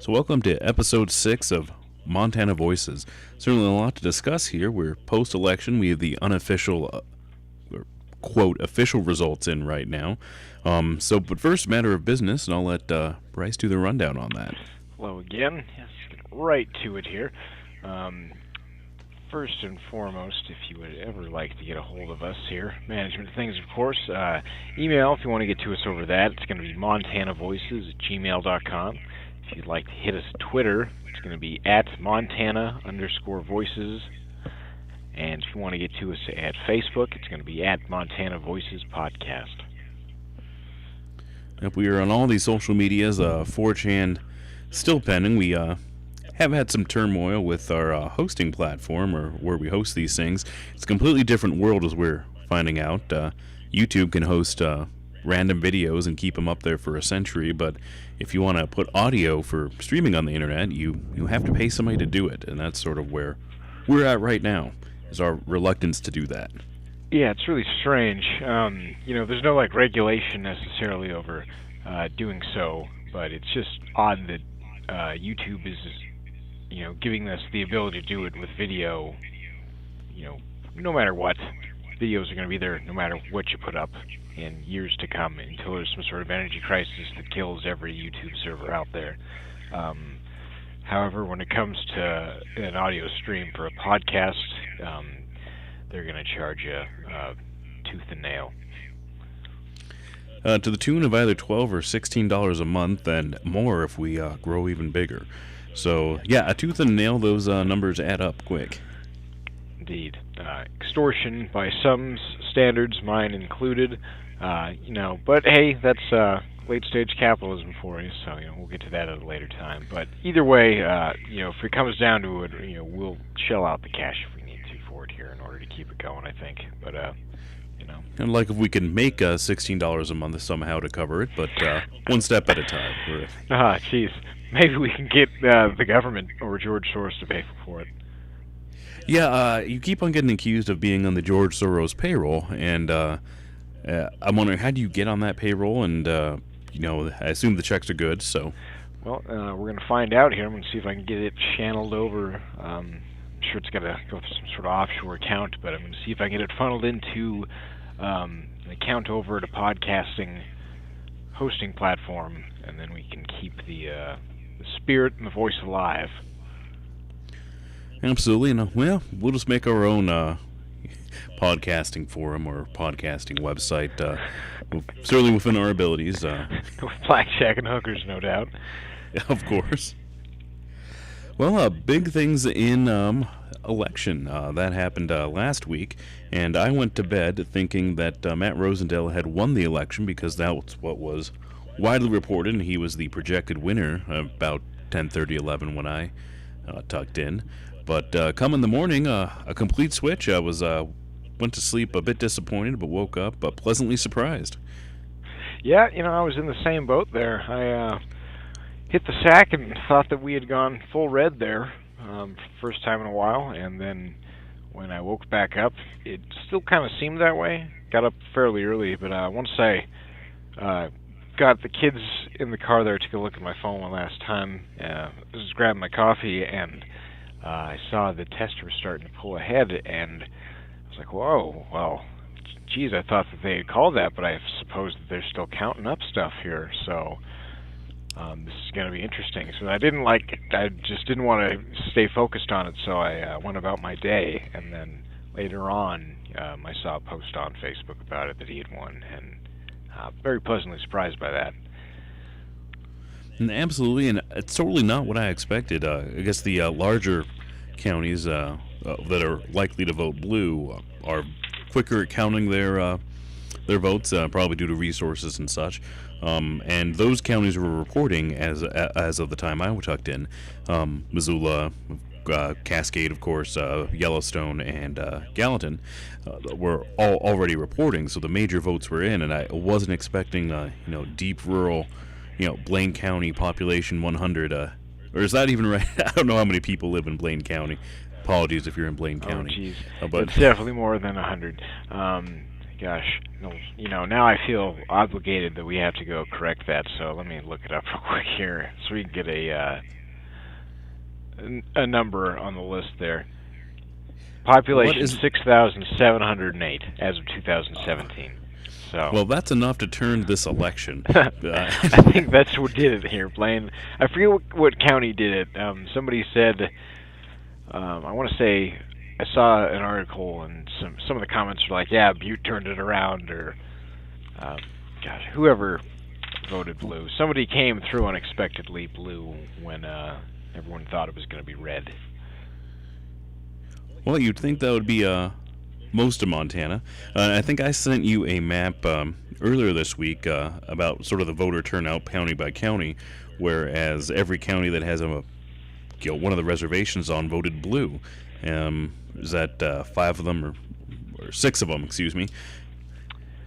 So, welcome to episode 6 of Montana Voices. Certainly a lot to discuss here. We're post election. We have the unofficial, or quote, official results in right now. But first, matter of business, and I'll let Bryce do the rundown on that. Hello again. Let's get right to it here. First and foremost, if you would ever like to get a hold of us here, management things, of course, email if you want to get to us over that. It's going to be montanavoices@gmail.com. If you'd like to hit us Twitter, it's going to be @Montana_voices. And if you want to get to us at Facebook, it's going to be @Montana Voices Podcast. Yep, we are on all these social medias. 4chan still pending. We have had some turmoil with our hosting platform, or where we host these things. It's a completely different world, as we're finding out. YouTube can host random videos and keep them up there for a century, but if you want to put audio for streaming on the internet, you have to pay somebody to do it, and that's sort of where we're at right now, is our reluctance to do that. Yeah, it's really strange. There's no regulation necessarily over doing so, but it's just odd that YouTube is, giving us the ability to do it with video. No matter what, videos are going to be there no matter what you put up in years to come, until there's some sort of energy crisis that kills every YouTube server out there. However, when it comes to an audio stream for a podcast, they're going to charge you tooth and nail. To the tune of either $12 or $16 a month, and more if we grow even bigger. So, yeah, a tooth and nail, those numbers add up quick. Indeed. Extortion by some standards, mine included. But hey, that's late-stage capitalism for you, so we'll get to that at a later time. But either way, if it comes down to it, we'll shell out the cash if we need to for it here in order to keep it going, I think. But And like if we can make $16 a month somehow to cover it, but one step at a time. Jeez. Maybe we can get the government or George Soros to pay for it. Yeah, you keep on getting accused of being on the George Soros payroll, and I'm wondering, how do you get on that payroll? And, I assume the checks are good, so... Well, we're going to find out here. I'm going to see if I can get it channeled over. I'm sure it's got to go through some sort of offshore account, but I'm going to see if I can get it funneled into an account over at a podcasting hosting platform, and then we can keep the spirit and the voice alive. Absolutely. We'll just make our own podcasting forum or podcasting website, certainly within our abilities. With blackjack and hookers, no doubt. Of course. Well, big things in election. That happened last week, and I went to bed thinking that Matt Rosendale had won the election, because that's what was widely reported, and he was the projected winner about 10:30, 11 when I tucked in. But come in the morning, a complete switch. I went to sleep a bit disappointed, but woke up pleasantly surprised. Yeah, I was in the same boat there. I hit the sack and thought that we had gone full red there, first time in a while, and then when I woke back up, it still kind of seemed that way. Got up fairly early, but once I got the kids in the car there, took a look at my phone one last time, I was just grabbing my coffee, and I saw the tester was starting to pull ahead, and I was like, whoa, well, geez, I thought that they had called that, but I suppose that they're still counting up stuff here, so this is going to be interesting. So I just didn't want to stay focused on it, so I went about my day, and then later on, I saw a post on Facebook about it that he had won, and very pleasantly surprised by that. And absolutely, and it's totally not what I expected. I guess the larger counties that are likely to vote blue are quicker at counting their votes, probably due to resources and such. And those counties were reporting, as of the time I tucked in, Missoula, Cascade, of course, Yellowstone, and Gallatin were all already reporting. So the major votes were in, and I wasn't expecting, deep rural, Blaine County population 100. Or is that even right? I don't know how many people live in Blaine County. Apologies if you're in Blaine County. Oh, geez. But it's definitely more than 100. Gosh, no, now I feel obligated that we have to go correct that. So let me look it up real quick here, so we can get a number on the list there. Population 6,708 as of 2017. So. Well, that's enough to turn this election. I think that's what did it here, Blaine. I forget what county did it. Somebody said, I want to say, I saw an article and some of the comments were like, "Yeah, Butte turned it around," or, gosh, whoever voted blue. Somebody came through unexpectedly blue when everyone thought it was going to be red. Well, you'd think that would be most of Montana. I think I sent you a map earlier this week about sort of the voter turnout county by county, whereas every county that has one of the reservations on voted blue. Is that 5 of them or 6 of them? Excuse me.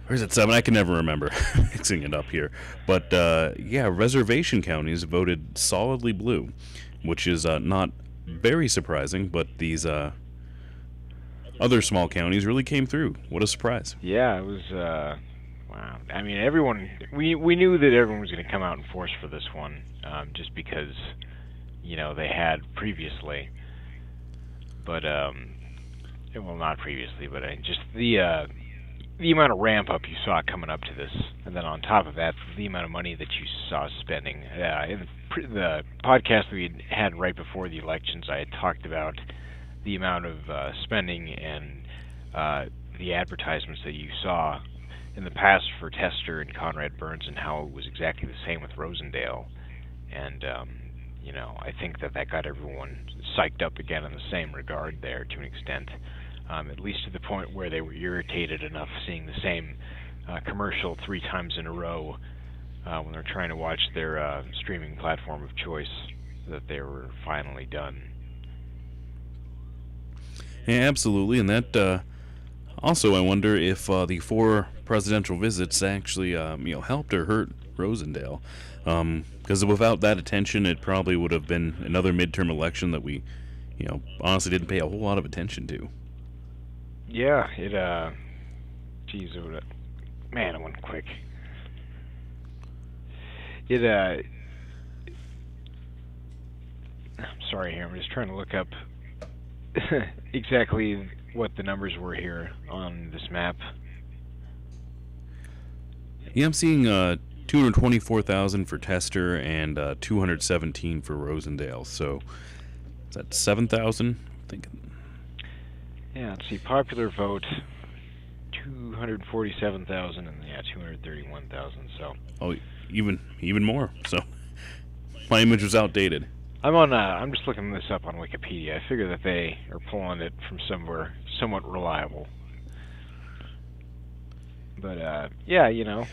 Or is it 7? I can never remember mixing it up here. But yeah, reservation counties voted solidly blue, which is not very surprising. But these other small counties really came through. What a surprise! Yeah, it was. Wow. I mean, we knew that everyone was going to come out in force for this one, just because they had previously. But well, not previously, but just the amount of ramp up you saw coming up to this, and then on top of that, the amount of money that you saw spending. In the podcast we had right before the elections, I had talked about the amount of spending and the advertisements that you saw in the past for Tester and Conrad Burns, and how it was exactly the same with Rosendale. And I think that got everyone psyched up again in the same regard there to an extent, at least to the point where they were irritated enough seeing the same commercial 3 times in a row when they're trying to watch their streaming platform of choice, that they were finally done. Yeah, absolutely, and that also, I wonder if the 4 presidential visits actually helped or hurt Rosendale. Because without that attention, it probably would have been another midterm election that we, honestly didn't pay a whole lot of attention to. Yeah, geez, man, it went quick. I'm sorry here, I'm just trying to look up exactly what the numbers were here on this map. Yeah, I'm seeing 224,000 for Tester and 217 for Rosendale. So is that 7,000? I'm thinking. Yeah, let's see. Popular vote 247,000 and 231,000. So. Oh, even more. So my image was outdated. I'm just looking this up on Wikipedia. I figure that they are pulling it from somewhere somewhat reliable. But yeah, I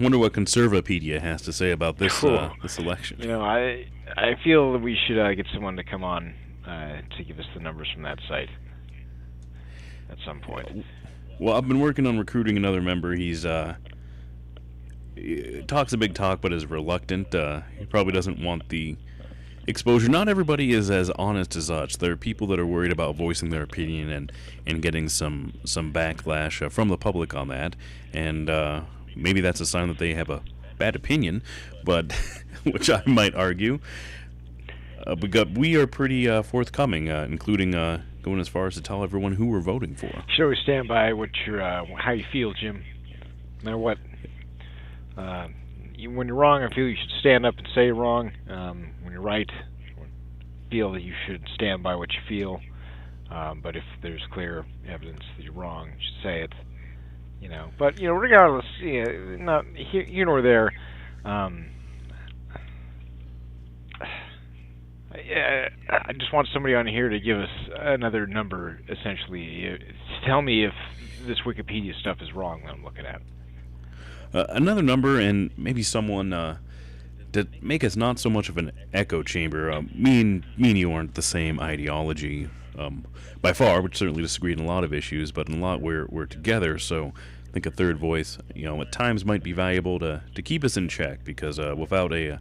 wonder what Conservapedia has to say about this this election. I feel that we should get someone to come on to give us the numbers from that site at some point. Well, I've been working on recruiting another member. He's talks a big talk, but is reluctant. He probably doesn't want the exposure. Not everybody is as honest as us. There are people that are worried about voicing their opinion and getting some backlash from the public on that, and maybe that's a sign that they have a bad opinion, but which I might argue. But we are pretty forthcoming, including going as far as to tell everyone who we're voting for. Should always stand by what how you feel, Jim. No matter what. When you're wrong, I feel you should stand up and say you're wrong. When you're right, I feel that you should stand by what you feel. But if there's clear evidence that you're wrong, you should say it. But regardless, not here nor there. I just want somebody on here to give us another number, essentially. Tell me if this Wikipedia stuff is wrong that I'm looking at. Another number, and maybe someone to make us not so much of an echo chamber. Me and you aren't the same ideology by far. We certainly disagree on a lot of issues, but in a lot we're together. So I think a third voice, at times might be valuable to keep us in check, because without a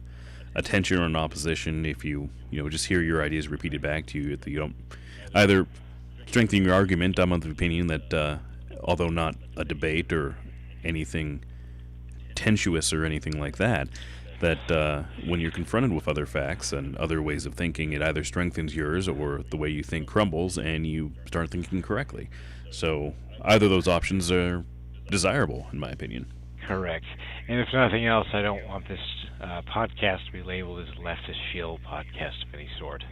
tension or an opposition, if you just hear your ideas repeated back to you, if you don't either strengthen your argument, I'm of the opinion that although not a debate or anything tenuous or anything like that, that when you're confronted with other facts and other ways of thinking, it either strengthens yours or the way you think crumbles and you start thinking correctly. So either of those options are desirable, in my opinion. Correct. And if nothing else, I don't want this podcast to be labeled as a leftist shill podcast of any sort.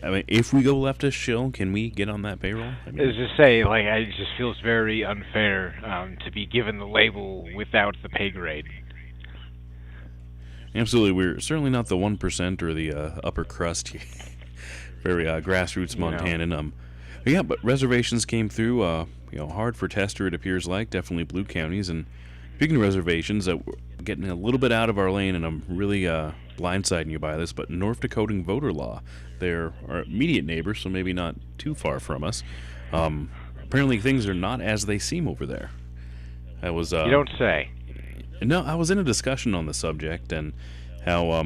I mean, if we go leftist shill, can we get on that payroll? I mean, As to say, like, I just feels very unfair to be given the label without the pay grade. absolutely, we're certainly not the 1% or the upper crust here. Very grassroots Montanan. Yeah, but reservations came through, hard for Tester, it appears like, definitely blue counties. And speaking of reservations, we're getting a little bit out of our lane, and I'm really blindsiding you by this, but North Dakotan voter law. They're our immediate neighbors, so maybe not too far from us. Apparently things are not as they seem over there. I was You don't say. No, I was in a discussion on the subject and how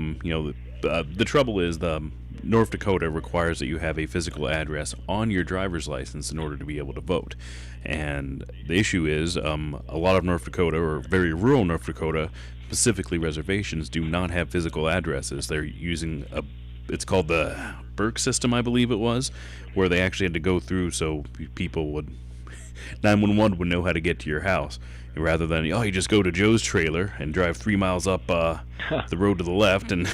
the trouble is the North Dakota requires that you have a physical address on your driver's license in order to be able to vote. And the issue is a lot of North Dakota, or very rural North Dakota, specifically reservations, do not have physical addresses. They're using it's called the Burke system, I believe it was, where they actually had to go through so people would 911 would know how to get to your house, rather than you just go to Joe's trailer and drive 3 miles up the road to the left. And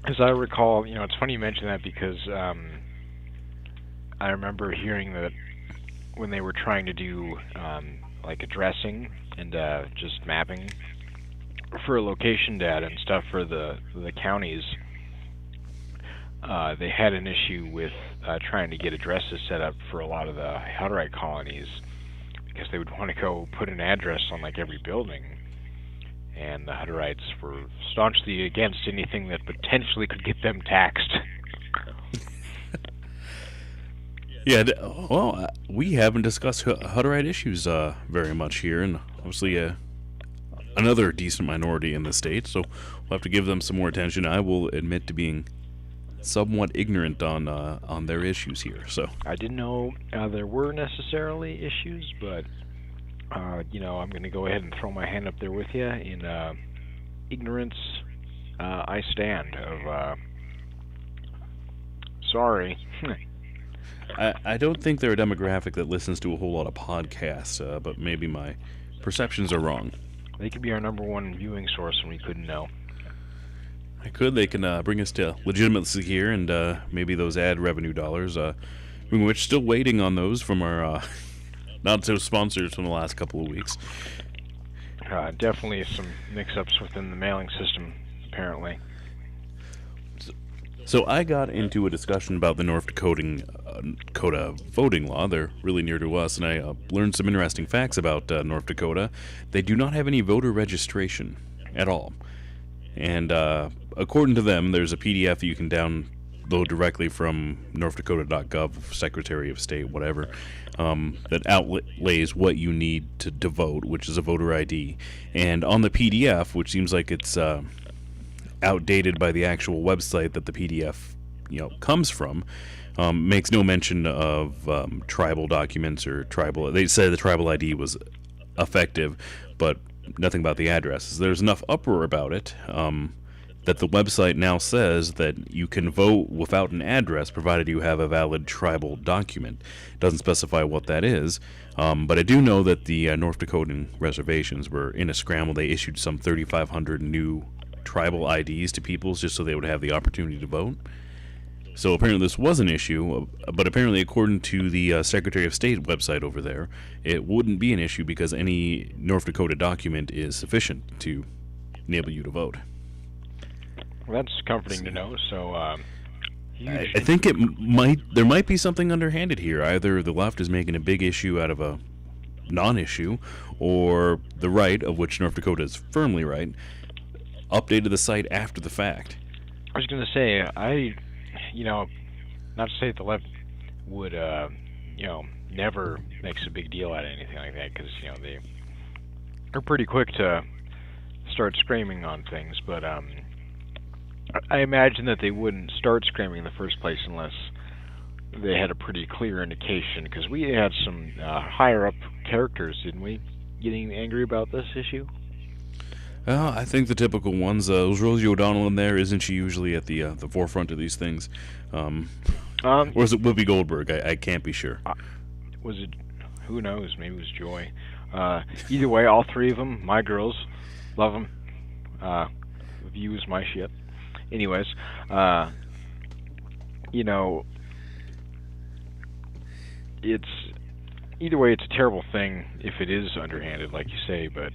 as I recall, it's funny you mention that because I remember hearing that when they were trying to do like addressing and just mapping for location data and stuff for the counties, they had an issue with trying to get addresses set up for a lot of the Hutterite colonies because they would want to go put an address on like every building, and the Hutterites were staunchly against anything that potentially could get them taxed. Yeah, well, we haven't discussed Hutterite issues very much here, and obviously another decent minority in the state, so we'll have to give them some more attention. I will admit to being somewhat ignorant on their issues here. So I didn't know there were necessarily issues, but I'm going to go ahead and throw my hand up there with you in ignorance. I stand. Sorry. I don't think they're a demographic that listens to a whole lot of podcasts, but maybe my perceptions are wrong. They could be our number one viewing source, and we couldn't know. They can bring us to legitimacy here, and maybe those ad revenue dollars. We're still waiting on those from our not so sponsors from the last couple of weeks. Definitely some mix-ups within the mailing system, apparently. So I got into a discussion about the North Dakota voting law. They're really near to us, and I learned some interesting facts about North Dakota. They do not have any voter registration at all. And according to them, there's a PDF you can download directly from northdakota.gov, Secretary of State, whatever, that outlays what you need to vote, which is a voter ID. And on the PDF, which seems like it's outdated by the actual website that the PDF comes from, makes no mention of tribal documents or tribal. They said the tribal ID was effective, but nothing about the addresses. There's enough uproar about it that the website now says that you can vote without an address provided you have a valid tribal document. It doesn't specify what that is, but I do know that the North Dakotan reservations were in a scramble. They issued some 3,500 new tribal IDs to people just so they would have the opportunity to vote. So apparently this was an issue, but apparently according to the Secretary of State website over there, it wouldn't be an issue because any North Dakota document is sufficient to enable you to vote. Well, that's comforting to know. So I think there might be something underhanded here. Either the left is making a big issue out of a non-issue, or the right, of which North Dakota is firmly right, updated the site after the fact. I was going to say, not to say that the left would, never makes a big deal out of anything like that, because, they're pretty quick to start screaming on things, but I imagine that they wouldn't start screaming in the first place unless they had a pretty clear indication, because we had some higher up characters, didn't we, getting angry about this issue? I think the typical ones. Was Rosie O'Donnell in there? Isn't she usually at the forefront of these things? Or is it Whoopi Goldberg? I can't be sure. Was it? Who knows? Maybe it was Joy. Either way, all three of them, my girls, love them. The View is my shit. Anyways, you know, it's either way, it's a terrible thing if it is underhanded, like you say. But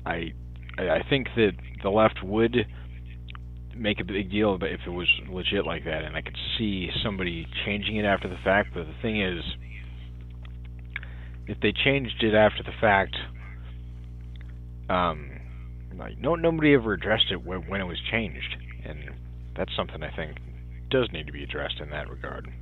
I think that the left would make a big deal if it was legit like that, and I could see somebody changing it after the fact. But the thing is, if they changed it after the fact, like nobody ever addressed it when it was changed, and that's something I think does need to be addressed in that regard.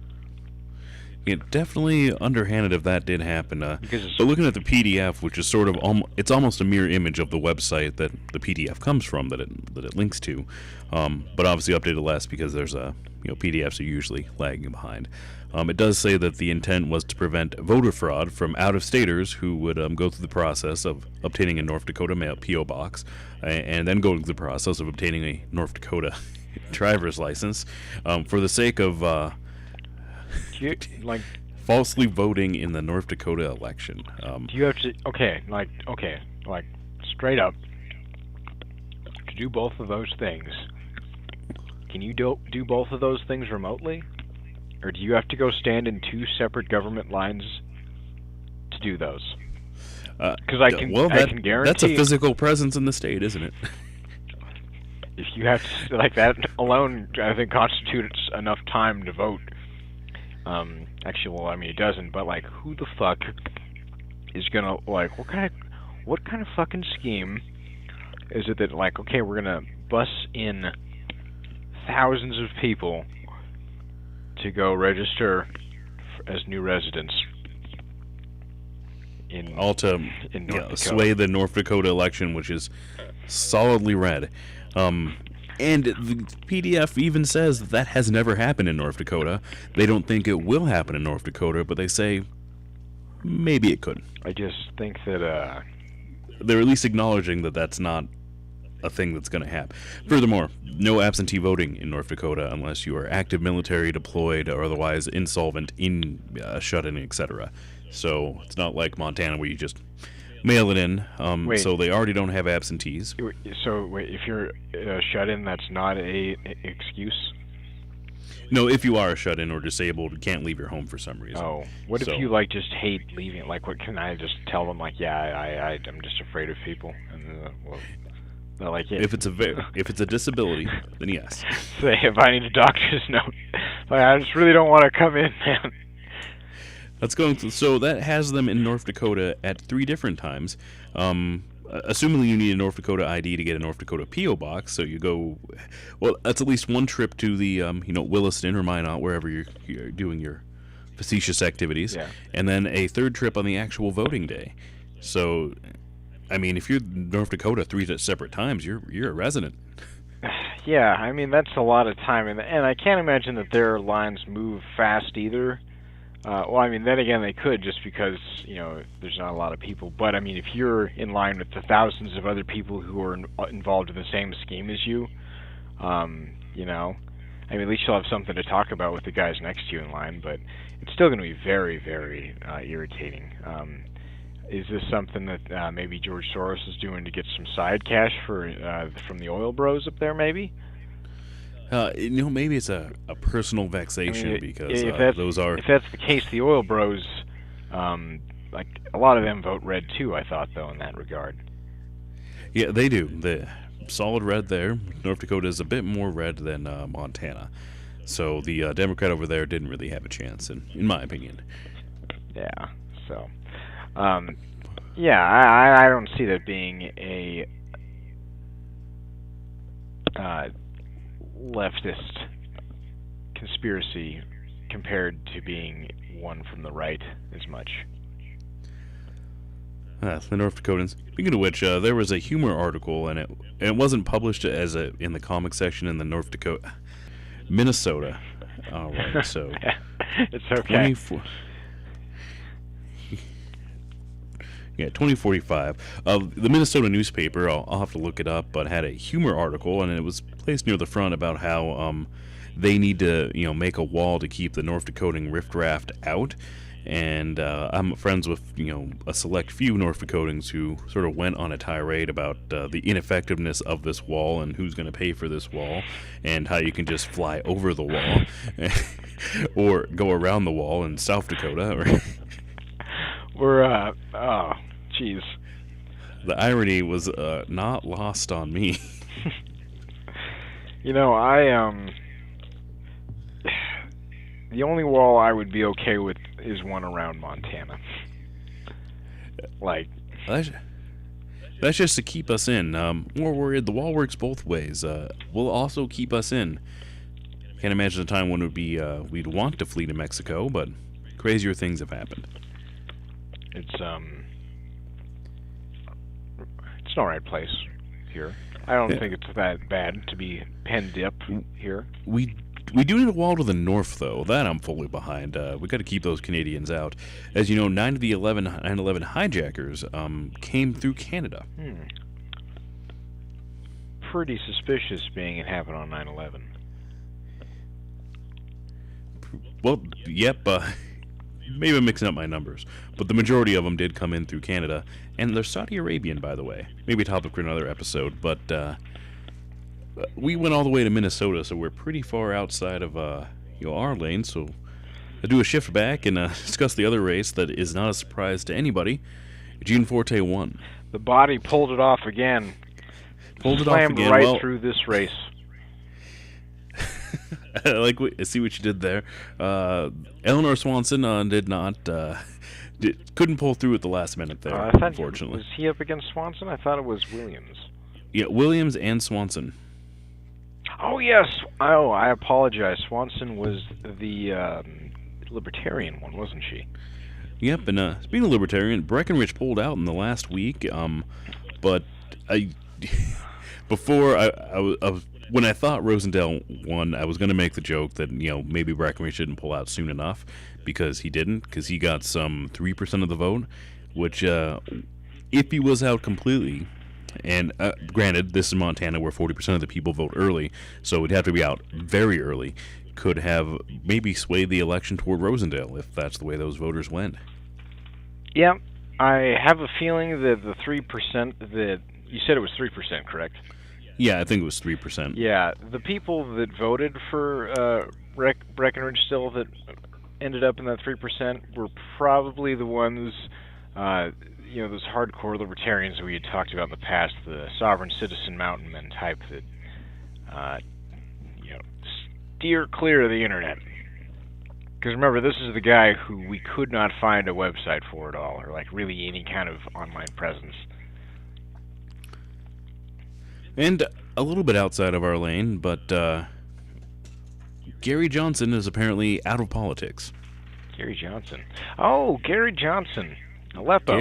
Yeah, definitely underhanded if that did happen. But looking at the PDF, which is sort of it's almost a mirror image of the website that the PDF comes from, that it links to, but obviously updated less because there's PDFs are usually lagging behind. It does say that the intent was to prevent voter fraud from out-of-staters who would go through the process of obtaining a North Dakota mail PO box, and then go through the process of obtaining a North Dakota driver's license, for the sake of falsely voting in the North Dakota election. Do you have to straight up, to do both of those things? Can you do both of those things remotely, or do you have to go stand in two separate government lines to do those? Because I can guarantee that's a physical presence in the state, isn't it? If you have to, like, that alone, I think constitutes enough time to vote. Actually, well, I mean, it doesn't, but, like, who the fuck is gonna, like, what kind of fucking scheme is it that, like, okay, we're gonna bus in thousands of people to go register as new residents in North Dakota. Sway the North Dakota election, which is solidly red. And the PDF even says that has never happened in North Dakota. They don't think it will happen in North Dakota, but they say maybe it could. I just think that they're at least acknowledging that that's not a thing that's going to happen. Furthermore, no absentee voting in North Dakota unless you are active military, deployed, or otherwise insolvent, shut-in, etc. So it's not like Montana where you just mail it in. So they already don't have absentees. So wait, if you're shut-in, that's not a excuse? No, if you are a shut-in or disabled, can't leave your home for some reason. Oh, what if you, like, just hate leaving? Like, what can I just tell them? Like, yeah, I'm just afraid of people. And they're like, yeah. If it's a disability, then yes. Say, if I need a doctor's note, like, I just really don't want to come in, man. Let's go. So that has them in North Dakota at 3 different times. Assuming you need a North Dakota ID to get a North Dakota PO box, so you go. Well, that's at least one trip to the Williston or Minot, wherever you're doing your facetious activities, and then a 3rd trip on the actual voting day. So, I mean, if you're North Dakota 3 separate times, you're a resident. Yeah, I mean, that's a lot of time, and I can't imagine that their lines move fast either. Well, I mean, then again, they could, just because, there's not a lot of people. But, I mean, if you're in line with the thousands of other people who are involved in the same scheme as you, I mean, at least you'll have something to talk about with the guys next to you in line, but it's still going to be very, very irritating. Is this something that maybe George Soros is doing to get some side cash from the oil bros up there, maybe? Maybe it's a personal vexation, because those are... If that's the case, the oil bros, like, a lot of them vote red too, I thought, though, in that regard. Yeah, they do. The solid red there. North Dakota is a bit more red than Montana. So the Democrat over there didn't really have a chance, in my opinion. Yeah, so... I don't see that being a leftist conspiracy compared to being one from the right as much. The North Dakotans. Speaking of which, there was a humor article, and it wasn't published in the comic section in the Minnesota. All right, so It's okay. 2045. The Minnesota newspaper, I'll have to look it up, but had a humor article, and it was placed near the front about how they need to, make a wall to keep the North Dakotan riffraff out. And I'm friends with, a select few North Dakotans who sort of went on a tirade about the ineffectiveness of this wall and who's going to pay for this wall and how you can just fly over the wall or go around the wall in South Dakota. Oh, jeez. The irony was not lost on me. The only wall I would be okay with is one around Montana. That's just to keep us in. We're worried the wall works both ways. Will also keep us in. Can't imagine a time when it would be we'd want to flee to Mexico, but crazier things have happened. It's an alright place here. I don't think it's that bad to be penned up here. We do need a wall to the north, though. That I'm fully behind. We got to keep those Canadians out. As you know, 9 of the 9/11 hijackers came through Canada. Pretty suspicious being it happened on 9/11. Well, yep. Maybe I'm mixing up my numbers, but the majority of them did come in through Canada, and they're Saudi Arabian, by the way. Maybe a topic for another episode, but we went all the way to Minnesota, so we're pretty far outside of our lane. So I'll do a shift back and discuss the other race that is not a surprise to anybody. Gene Forte won. The body pulled it off again. Slammed right through this race. I see what you did there. Eleanor Swanson couldn't pull through at the last minute there, unfortunately. Was he up against Swanson? I thought it was Williams. Yeah, Williams and Swanson. Oh, yes. Oh, I apologize. Swanson was the Libertarian one, wasn't she? Yep, and speaking of Libertarian, Breckenridge pulled out in the last week, but when I thought Rosendale won, I was going to make the joke that, maybe Breckenridge didn't pull out soon enough, because he didn't, because he got some 3% of the vote, which, if he was out completely, and granted, this is Montana where 40% of the people vote early, so it'd have to be out very early, could have maybe swayed the election toward Rosendale, if that's the way those voters went. Yeah, I have a feeling that the 3% that, you said it was 3%, correct? Yeah, I think it was 3%. Yeah, the people that voted for Breckenridge still that ended up in that 3% were probably the ones, those hardcore libertarians that we had talked about in the past, the sovereign citizen mountain men type that, steer clear of the internet. Because remember, this is the guy who we could not find a website for at all, or really any kind of online presence. And a little bit outside of our lane, but Gary Johnson is apparently out of politics. Gary Johnson. Oh, Gary Johnson. Aleppo.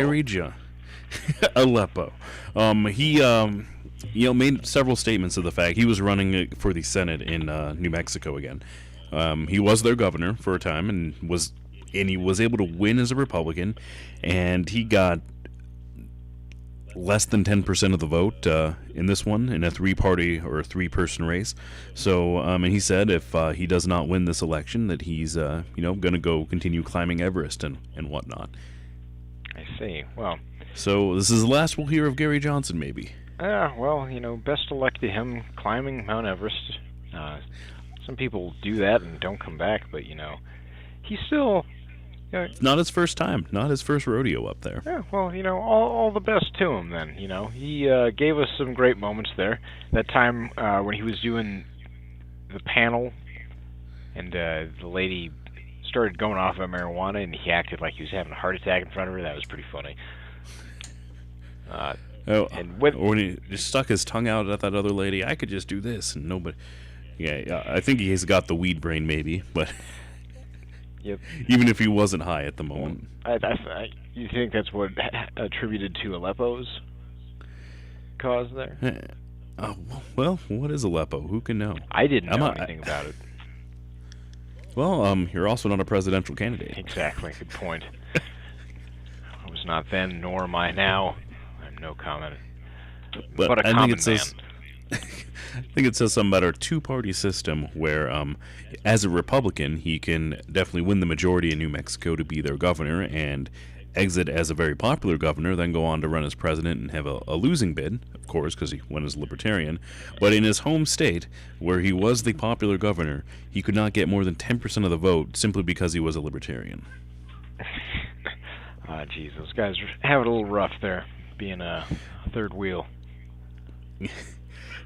Aleppo. He made several statements to the fact he was running for the Senate in New Mexico again. He was their governor for a time and he was able to win as a Republican, and he got less than 10% of the vote in this one, in a three-party or three-person race. So, and he said if he does not win this election, that he's, going to go continue climbing Everest and whatnot. I see. Well, so this is the last we'll hear of Gary Johnson, maybe. Well, best of luck to him climbing Mount Everest. Some people do that and don't come back, but, he's still... It's not his first time, not his first rodeo up there. Yeah, well, all the best to him then, He gave us some great moments there. That time when he was doing the panel and the lady started going off of marijuana and he acted like he was having a heart attack in front of her, that was pretty funny. When he just stuck his tongue out at that other lady, I could just do this, and nobody... Yeah, I think he's got the weed brain, maybe, but... Yep. Even if he wasn't high at the moment. You think that's what attributed to Aleppo's cause there? Well, what is Aleppo? Who can know? I didn't know anything about it. Well, you're also not a presidential candidate. Exactly. Good point. I was not then, nor am I now. I'm no comment. But But a I think common it man. says I think it says something about our two-party system where, as a Republican, he can definitely win the majority in New Mexico to be their governor and exit as a very popular governor, then go on to run as president and have a losing bid, of course, because he went as libertarian. But in his home state, where he was the popular governor, he could not get more than 10% of the vote simply because he was a libertarian. Geez, those guys have it a little rough there, being a third wheel.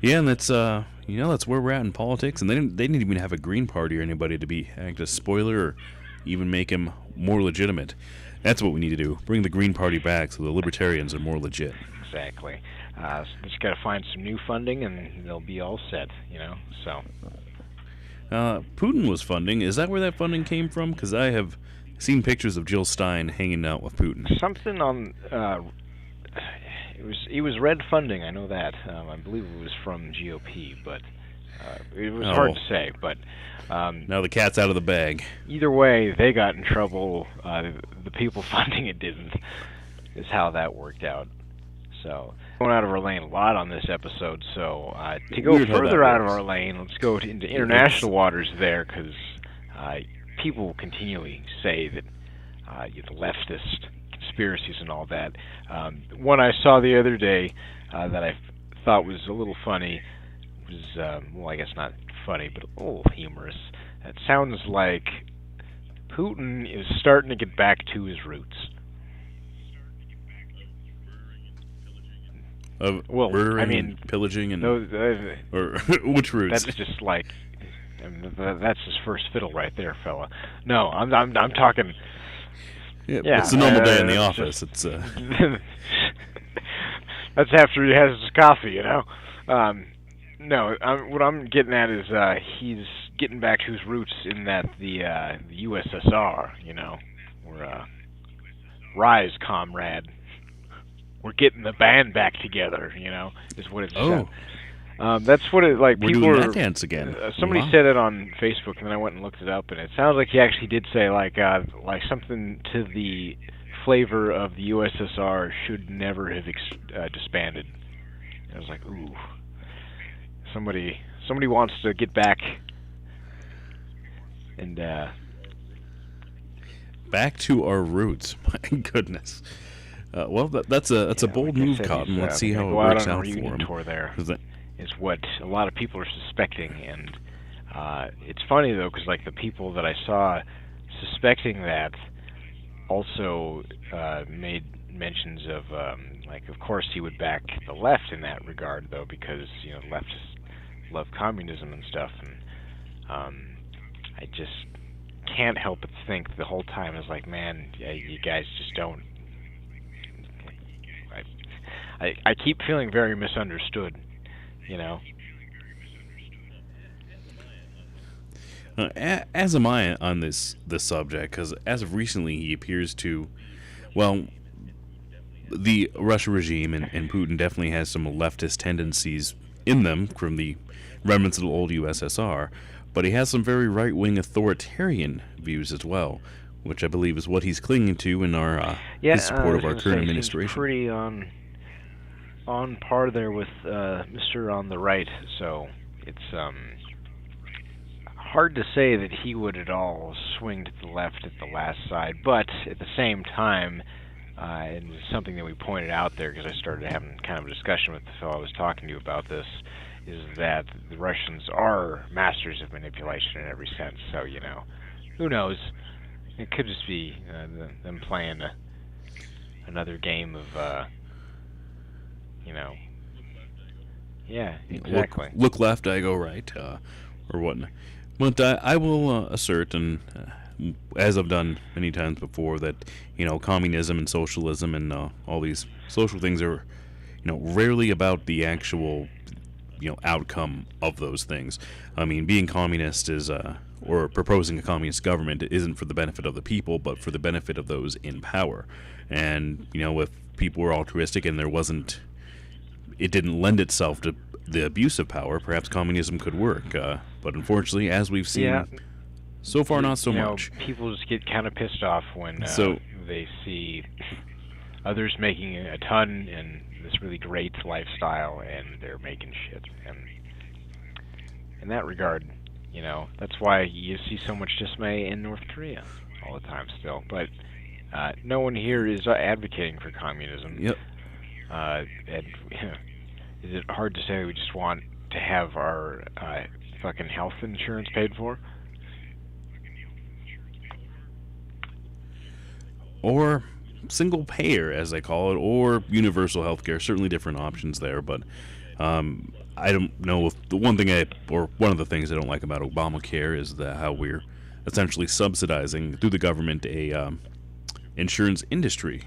Yeah, and that's that's where we're at in politics. And they didn't even have a Green Party or anybody to be act as spoiler or even make him more legitimate. That's what we need to do: bring the Green Party back so the Libertarians are more legit. Exactly. So just got to find some new funding, and they'll be all set. So. Putin was funding. Is that where that funding came from? Because I have seen pictures of Jill Stein hanging out with Putin. Something on. It was red funding. I know that. I believe it was from GOP, but it was hard to say. But now the cat's out of the bag. Either way, they got in trouble. The people funding it didn't. Is how that worked out. So going out of our lane a lot on this episode. So to go further out of our lane, let's go into international waters there, because people continually say that the leftist conspiracies and all that. One I saw the other day that I thought was a little funny was, well, I guess not funny, but a little humorous. It sounds like Putin is starting to get back to his roots. Well, murdering, pillaging, and or which roots? That's just like, that's his first fiddle right there, fella. No, I'm talking. Yeah, it's a normal day in the office. It's that's after he has his coffee, No, what I'm getting at is he's getting back to his roots in that the USSR, we're rise, comrade. We're getting the band back together, is what it said. That's what it like. We're people doing are that dance again. Somebody said it on Facebook, and then I went and looked it up, and it sounds like he actually did say like something to the flavor of the USSR should never have disbanded. And I was like, ooh, somebody wants to get back and back to our roots. My goodness. Well, that's a bold move, Cotton. Let's see how it works out for him. Tour there is what a lot of people are suspecting, and it's funny though, because like the people that I saw suspecting that also made mentions of like, of course he would back the left in that regard though, because leftists love communism and stuff, and I just can't help but think the whole time is like, man, you guys just don't. I keep feeling very misunderstood, As am I on this subject, because as of recently he appears to, well, the Russia regime and Putin definitely has some leftist tendencies in them from the remnants of the old USSR, but he has some very right-wing authoritarian views as well, which I believe is what he's clinging to in our his support of our current administration. Pretty on par there with Mr. on the right, so it's hard to say that he would at all swing to the left at the last side, but at the same time, and something that we pointed out there, because I started having kind of a discussion with the fellow I was talking to about this, is that the Russians are masters of manipulation in every sense, so, who knows? It could just be them playing another game of, yeah, exactly. Look left, I go right, or whatnot. But I will assert, and as I've done many times before, that communism and socialism and all these social things are, rarely about the actual, outcome of those things. I mean, being communist is, or proposing a communist government isn't for the benefit of the people, but for the benefit of those in power. And if people were altruistic and it didn't lend itself to the abuse of power, perhaps communism could work. But unfortunately, as we've seen So far, not so much. People just get kind of pissed off when So they see others making a ton in this really great lifestyle, and they're making shit. And in that regard, that's why you see so much dismay in North Korea all the time still. But no one here is advocating for communism. yep. And is it hard to say we just want to have our fucking health insurance paid for? Or single payer, as they call it, or universal health care. Certainly different options there, but I don't know if one of the things I don't like about Obamacare is how we're essentially subsidizing through the government a insurance industry,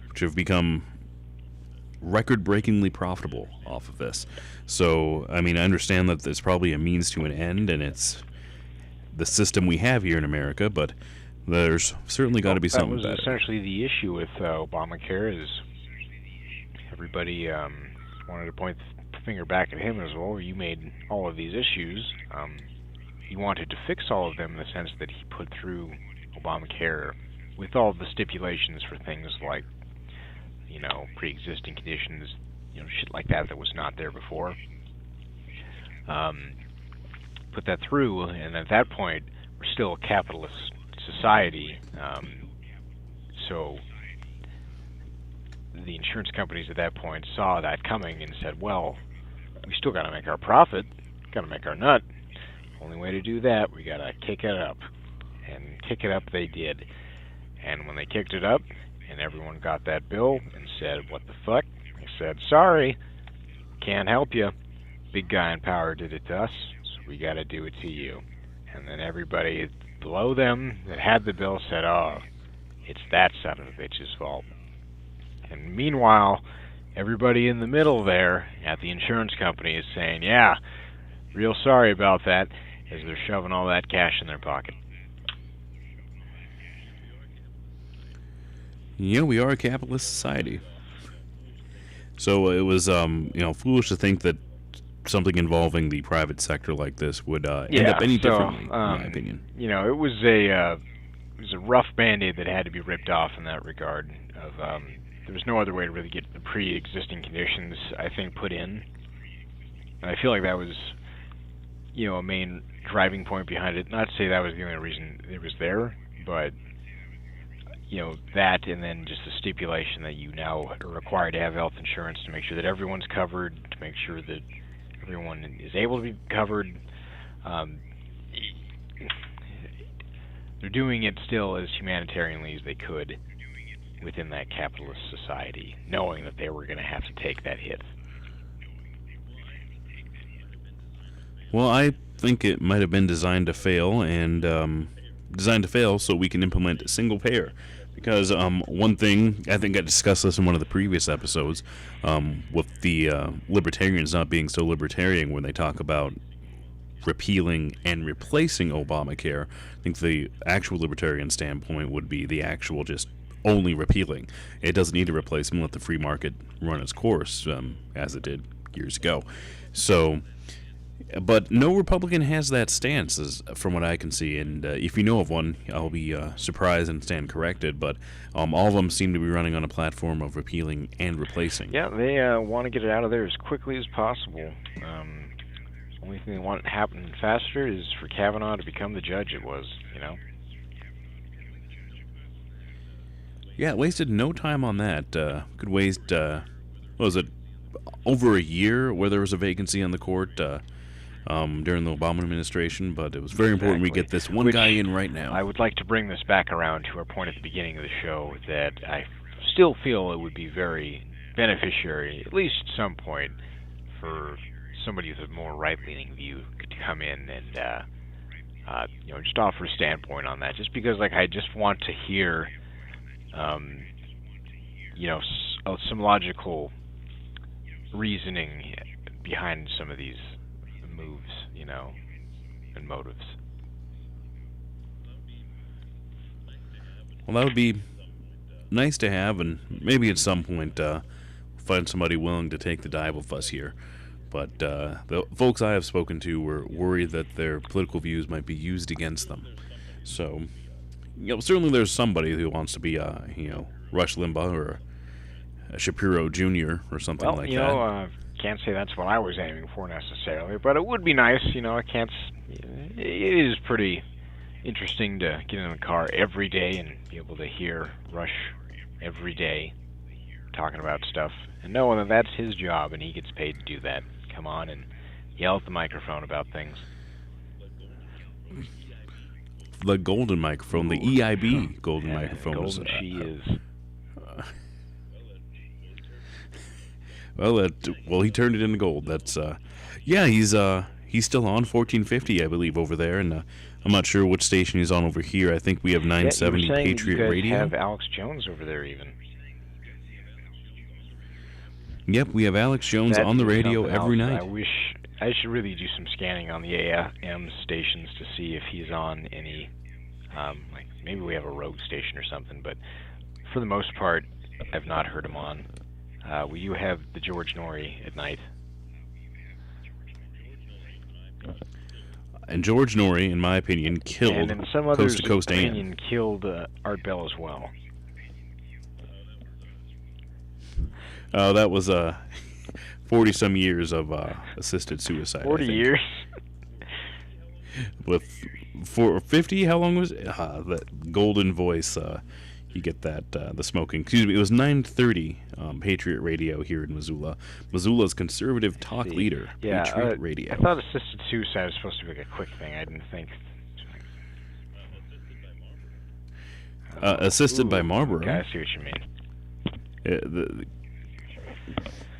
which have become record-breakingly profitable off of this. So, I mean, I understand that there's probably a means to an end, and it's the system we have here in America, but there's certainly got to be something better. That was essentially the issue with Obamacare, is everybody wanted to point the finger back at him as well. You made all of these issues. He wanted to fix all of them in the sense that he put through Obamacare with all the stipulations for things like, pre-existing conditions, shit like that was not there before. Put that through, and at that point, we're still a capitalist society. So the insurance companies at that point saw that coming and said, well, we still got to make our profit, got to make our nut. Only way to do that, we got to kick it up. And kick it up they did. And when they kicked it up, and everyone got that bill and said, what the fuck? They said, sorry, can't help you. Big guy in power did it to us, so we got to do it to you. And then everybody below them that had the bill said, oh, it's that son of a bitch's fault. And meanwhile, everybody in the middle there at the insurance company is saying, yeah, real sorry about that, as they're shoving all that cash in their pocket. Yeah, we are a capitalist society. So it was, foolish to think that something involving the private sector like this would end up any differently, in my opinion. It was a rough Band-Aid that had to be ripped off in that regard. There was no other way to really get the pre-existing conditions, I think, put in. And I feel like that was, a main driving point behind it. Not to say that was the only reason it was there, but that, and then just the stipulation that you now are required to have health insurance to make sure that everyone's covered, to make sure that everyone is able to be covered. They're doing it still as humanitarianly as they could within that capitalist society, knowing that they were going to have to take that hit. Well, I think it might have been designed to fail, and so we can implement a single payer. Because one thing, I think I discussed this in one of the previous episodes, with the libertarians not being so libertarian when they talk about repealing and replacing Obamacare. I think the actual libertarian standpoint would be the actual just only repealing. It doesn't need a replacement. Let the free market run its course, as it did years ago. So, but no Republican has that stance, from what I can see. And if you know of one, I'll be surprised and stand corrected. But all of them seem to be running on a platform of repealing and replacing. Yeah, they want to get it out of there as quickly as possible. Only thing they want to happen faster is for Kavanaugh to become the judge it was, Yeah, it wasted no time on that. Could waste, what was it, over a year where there was a vacancy on the court during the Obama administration, but it was very important we get this one guy in right now. I would like to bring this back around to our point at the beginning of the show, that I still feel it would be very beneficiary, at least at some point, for somebody with a more right-leaning view to come in and just offer a standpoint on that. Just because, I just want to hear, some logical reasoning behind some of these moves, and motives. Well, that would be nice to have, and maybe at some point find somebody willing to take the dive with us here. But the folks I have spoken to were worried that their political views might be used against them. So, certainly there's somebody who wants to be, Rush Limbaugh or Shapiro Jr. or something Well, like that. Can't say that's what I was aiming for necessarily, but it would be nice. I can't. It is pretty interesting to get in a car every day and be able to hear Rush every day talking about stuff and knowing that that's his job and he gets paid to do that. Come on and yell at the microphone about things. The golden microphone, the EIB golden microphone. Golden she is. Well, he turned it into gold. That's he's still on 1450, I believe, over there, and I'm not sure which station he's on over here. I think we have 970 Patriot you guys Radio. Have Alex Jones over there even. Yep, we have Alex Jones on the radio every night. I should really do some scanning on the AM stations to see if he's on any. Like maybe we have a rogue station or something, but for the most part, I've not heard him on. You have the George Norrie at night. And George Norrie, in my opinion, killed and in some others' Coast to Coast opinion, AM. Killed Art Bell as well. That was 40-some years of assisted suicide. 40 years? With 50, how long was it? That golden voice, you get that, the smoking. Excuse me, it was 930 Patriot Radio here in Missoula. Missoula's conservative talk leader, Patriot Radio. I thought assisted suicide was supposed to be like a quick thing. I didn't think... assisted by Marlboro. Okay, I see what you mean.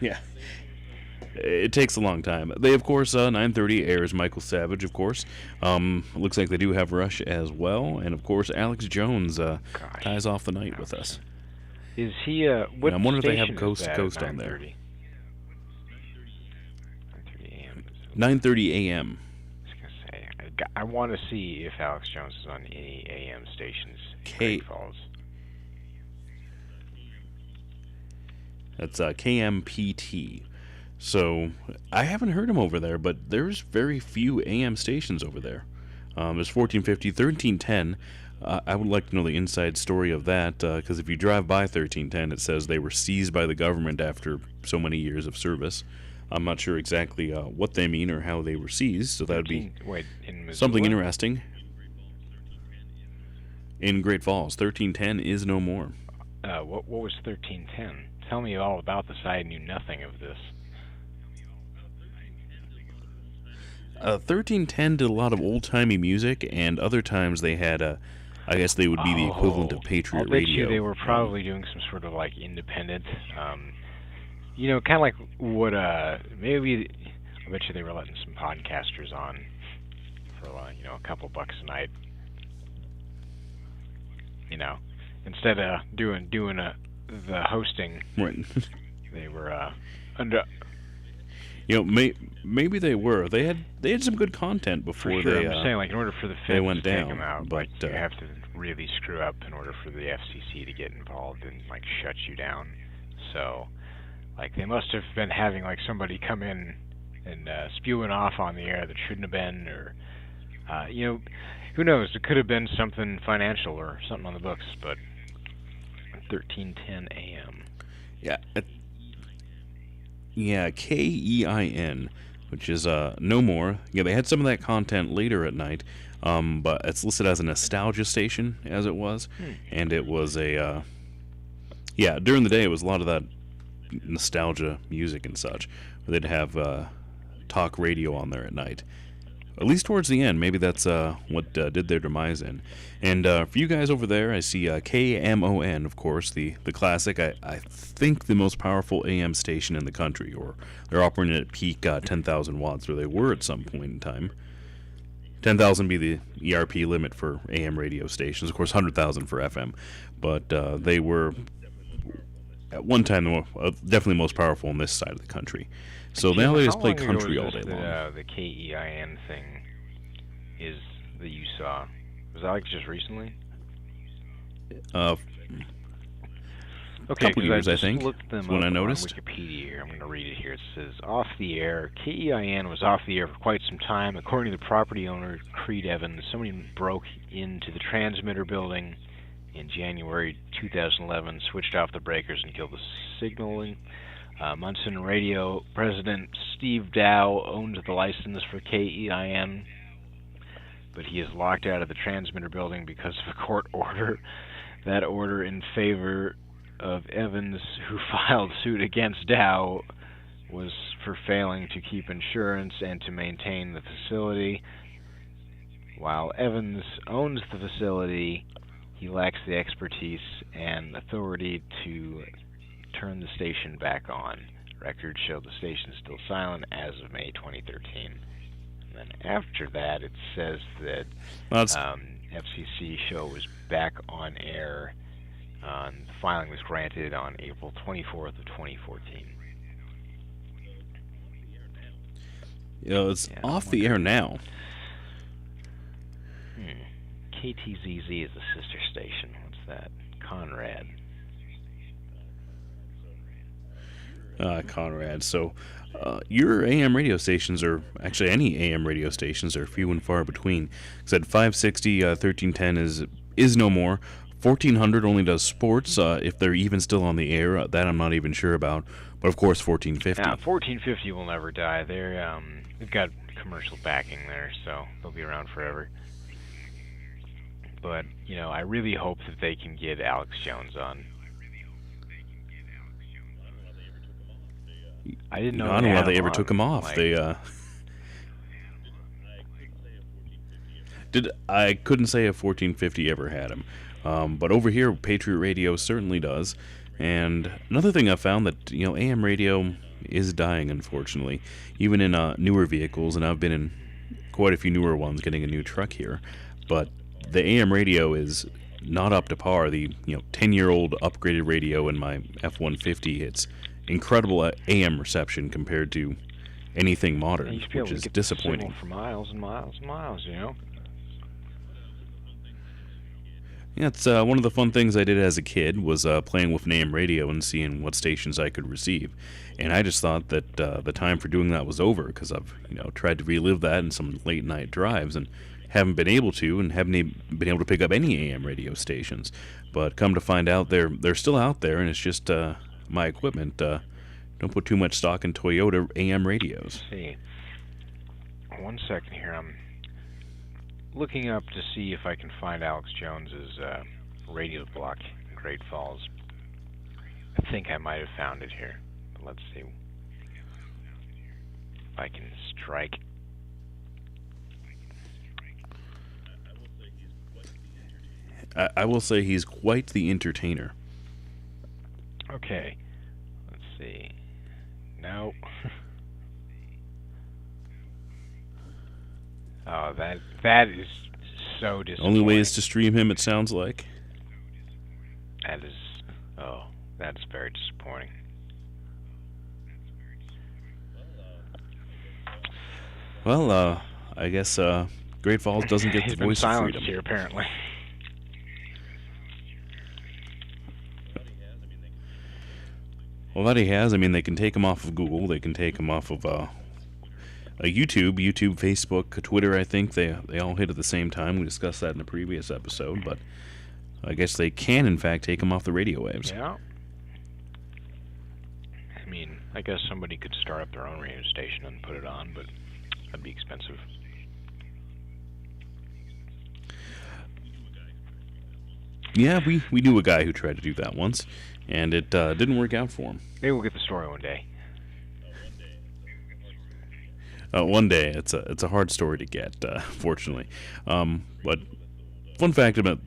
Yeah. It takes a long time. They, of course, 9:30 airs Michael Savage, of course. Looks like they do have Rush as well. And, of course, Alex Jones ties off the night with us. Is he, what I'm wondering if they have station Coast is to that Coast at on there. 9:30 a.m. 9:30 a.m. I was going to say, I want to see if Alex Jones is on any AM stations in Great Falls. That's KMPT. So, I haven't heard him over there, but there's very few AM stations over there. There's 1450, 1310. I would like to know the inside story of that, because if you drive by 1310, it says they were seized by the government after so many years of service. I'm not sure exactly what they mean or how they were seized, so that would be something interesting. In Great Falls, 1310 is no more. What was 1310? Tell me all about this. I knew nothing of this. 1310 did a lot of old-timey music, and other times they had I guess they would be the equivalent of Patriot Radio. I bet you they were probably doing some sort of like independent, kind of like what maybe. I bet you they were letting some podcasters on for a couple bucks a night. Instead of doing the hosting, right? They were under. Maybe they were. They had some good content before for sure. they. I'm saying, like, in order for the they Feds went to down, take them out, but you have to really screw up in order for the FCC to get involved and like shut you down. So, like, they must have been having like somebody come in and spewing off on the air that shouldn't have been, or who knows? It could have been something financial or something on the books, but 1310 a.m. Yeah. Yeah, KEIN, which is no more. Yeah, they had some of that content later at night, but it's listed as a nostalgia station, as it was. And it was during the day it was a lot of that nostalgia music and such. They'd have talk radio on there at night. At least towards the end. Maybe that's what did their demise in. And for you guys over there, I see KMON, of course, the classic, I think the most powerful AM station in the country, or they're operating at peak 10,000 watts, or they were at some point in time. 10,000 be the ERP limit for AM radio stations, of course 100,000 for FM, but they were at one time definitely most powerful on this side of the country. So now they just play country all day long. The KEIN thing is that you saw. Was that like just recently? Okay, couple because I years, I just think, looked is them when up I on noticed. Wikipedia here. I'm going to read it here. It says, off the air, KEIN was off the air for quite some time. According to the property owner, Creed Evans, somebody broke into the transmitter building in January 2011, switched off the breakers and killed the signaling. Munson Radio President Steve Dow owned the license for KEIN, but he is locked out of the transmitter building because of a court order. That order in favor of Evans, who filed suit against Dow, was for failing to keep insurance and to maintain the facility. While Evans owns the facility, he lacks the expertise and authority to turn the station back on. Records show the station is still silent as of May 2013. And then after that, it says that FCC show was back on air. The filing was granted on April 24th of 2014. It's off the air now. KTZZ is the sister station. What's that? Conrad. Conrad. So, your AM radio stations, or actually any AM radio stations, are few and far between. Said 560, 1310 is no more. 1400 only does sports, if they're even still on the air. That I'm not even sure about. But of course, 1450. Yeah, 1450 will never die. They've got commercial backing there, so they'll be around forever. But, I really hope that they can get Alex Jones on. I didn't know. I don't know why they ever took him off. I couldn't say if 1450 ever had him. But over here, Patriot Radio certainly does. And another thing I found that, AM radio is dying, unfortunately, even in newer vehicles, and I've been in quite a few newer ones getting a new truck here. But the AM radio is not up to par. The 10-year-old upgraded radio in my F-150, it's incredible AM reception compared to anything modern, which is disappointing. For miles and miles and miles, Yeah, it's one of the fun things I did as a kid was playing with an AM radio and seeing what stations I could receive. And I just thought that the time for doing that was over, because I've tried to relive that in some late night drives and haven't been able to, and haven't been able to pick up any AM radio stations. But come to find out, they're still out there, and it's just my equipment. Don't put too much stock in Toyota AM radios. Let's see. 1 second here. I'm looking up to see if I can find Alex Jones's radio block in Great Falls. I think I might have found it here. But let's see if I can strike. I will say he's quite the entertainer. Okay. Let's see. No. Oh, that is so disappointing. Only way is to stream him, it sounds like. That's very disappointing. Well, I guess Great Falls doesn't get the voice of freedom here, apparently. Well, that he has. I mean, they can take him off of Google. They can take him off of YouTube, Facebook, Twitter. I think they all hit at the same time. We discussed that in a previous episode, but I guess they can, in fact, take him off the radio waves. Yeah. I mean, I guess somebody could start up their own radio station and put it on, but that'd be expensive. Yeah, we knew a guy who tried to do that once, and it didn't work out for him. Maybe we'll get the story one day. One day. It's a hard story to get, fortunately. But fun fact about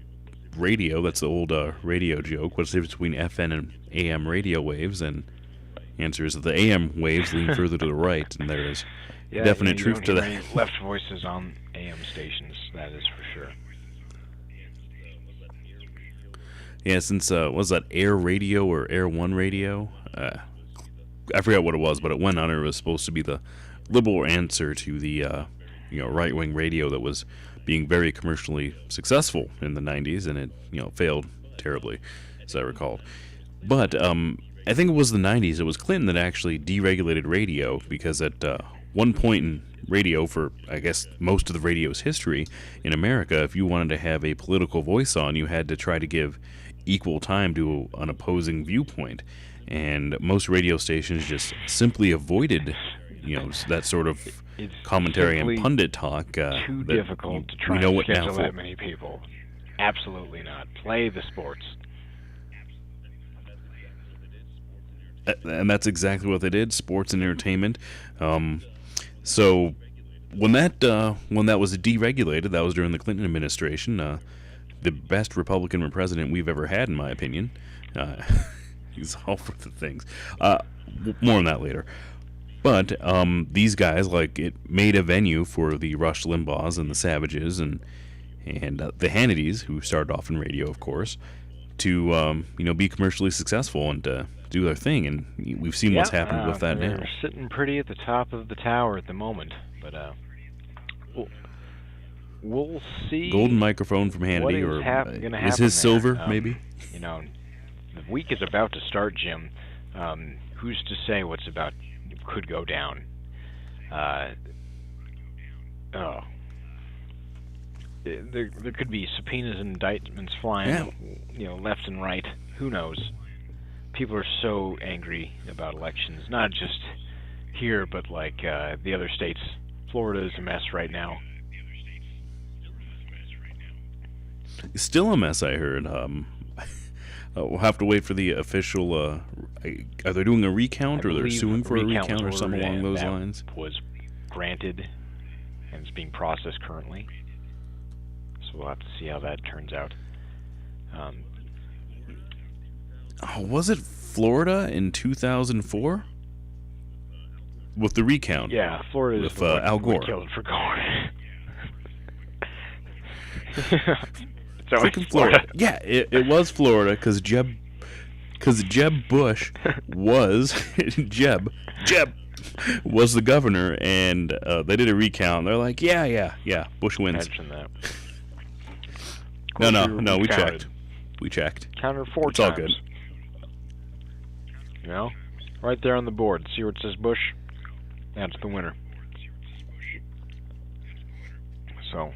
radio, that's the old radio joke. What's the difference between FM and AM radio waves? And the answer is that the AM waves lean further to the right, and there is definite truth to that. Any left voices on AM stations, that is for sure. Yeah, since was that Air Radio or Air One Radio? I forgot what it was, but it went on. It was supposed to be the liberal answer to the right-wing radio that was being very commercially successful in the 90s, and it failed terribly, as I recall. But I think it was the 90s. It was Clinton that actually deregulated radio because at one point in radio, for I guess most of the radio's history in America, if you wanted to have a political voice on, you had to try to give equal time to an opposing viewpoint. And most radio stations just simply avoided, that sort of It's commentary and simply pundit talk. too difficult to try we know and what now schedule for. that many people. Absolutely not. Play the sports. And that's exactly what they did: sports and entertainment. So when that was deregulated, that was during the Clinton administration. The best Republican president we've ever had, in my opinion. He's all for the things. More on that later. But these guys, like, it made a venue for the Rush Limbaughs and the Savages and the Hannitys, who started off in radio, of course, to be commercially successful and do their thing. And we've seen what's happened with that now. They're sitting pretty at the top of the tower at the moment, but we'll see. Golden microphone from Hannity, what is or gonna is happen his silver, there. maybe? The week is about to start, Jim. Who's to say what's could go down? There could be subpoenas and indictments flying, left and right. Who knows? People are so angry about elections, not just here, but like the other states. Florida is a mess right now. Still a mess, I heard. We'll have to wait for the official. Are they doing a recount, or they're suing for a recount, or something along those lines? Was granted, and it's being processed currently. So we'll have to see how that turns out. Was it Florida in 2004 with the recount? Yeah, Florida is with Al Gore. Killed for Gore. Freaking Florida. Yeah, it was Florida because Jeb Bush was Jeb was the governor, and they did a recount. They're like, yeah, Bush wins. Mention that. No, we checked. We checked. Counted 4 it's times. All good. Right there on the board. See where it says Bush? That's the winner. So,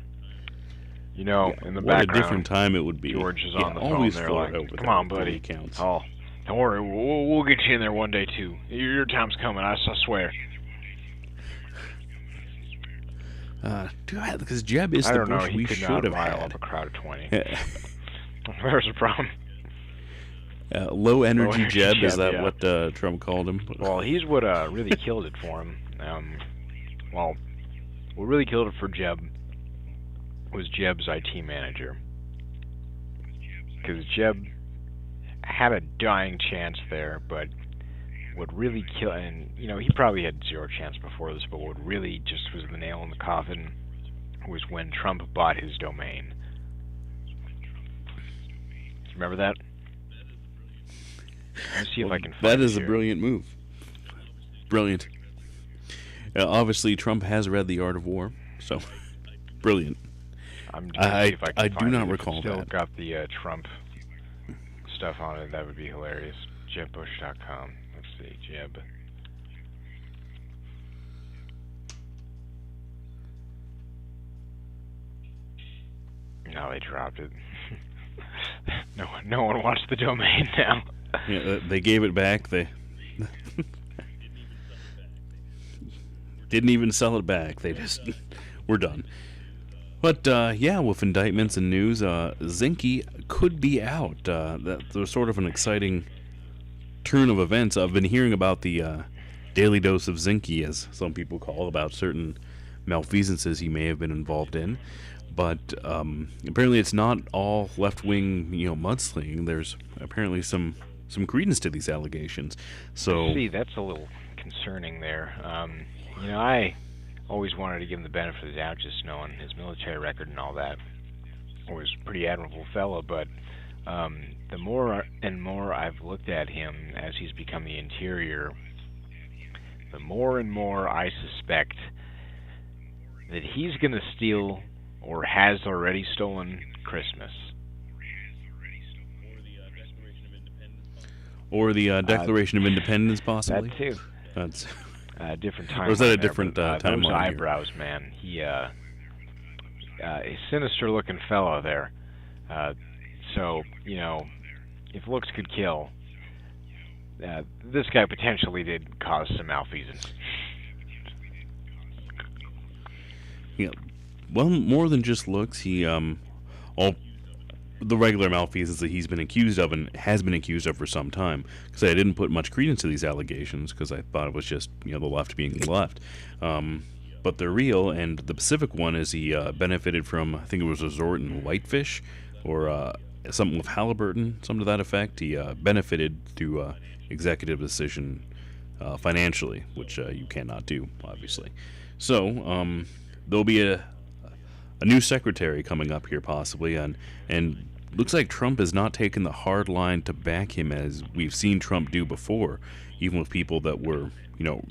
in the what background, a different time it would be. George is on the phone. Always They're Florida like, over "Come there on, for buddy. recounts. Oh, don't worry. We'll get you in there one day too. Your time's coming. I swear." Because Jeb is the Bush we should have rile had. Up a crowd of 20. There's a problem. Low energy Jeb, is that yeah. what Trump called him? Well, he's what really killed it for him. What really killed it for Jeb was Jeb's IT manager. Because Jeb had a dying chance there, but what really killed, and he probably had zero chance before this, but what really just was the nail in the coffin was when Trump bought his domain. Remember that? Let me see if I can find that is it a brilliant move. Brilliant. Obviously, Trump has read The Art of War, so brilliant. I do not recall still that. Got the Trump stuff on it. That would be hilarious. JebBush.com. Let's see, Jeb. No, they dropped it. No one wants the domain now. Yeah, they gave it back. They didn't even sell it back. They just we're done. But with indictments and news, Zinke could be out. There's sort of an exciting turn of events. I've been hearing about the daily dose of Zinke, as some people call, about certain malfeasances he may have been involved in. But apparently, it's not all left-wing, mudslinging. There's apparently some credence to these allegations. So, see, that's a little concerning there. I always wanted to give him the benefit of the doubt, just knowing his military record and all that. Always a pretty admirable fellow, but the more and more I've looked at him as he's become the interior, the more and more I suspect that he's going to steal, or has already stolen, Christmas. Or the Declaration of Independence, possibly. That too. That's Different timeline. or is that a there, different but, timeline? Those eyebrows, man. He, a sinister-looking fellow there. So, you know, if looks could kill, this guy potentially did cause some malfeasance. Yeah, well, more than just looks, he all the regular malfeasance that he's been accused of and has been accused of for some time. Because I didn't put much credence to these allegations because I thought it was just the left being left. But they're real, and the specific one is he benefited from, I think it was a resort in Whitefish, or something with Halliburton, something to that effect. He benefited through executive decision financially, which you cannot do, obviously. So there'll be a new secretary coming up here possibly, and looks like Trump has not taken the hard line to back him as we've seen Trump do before, even with people that were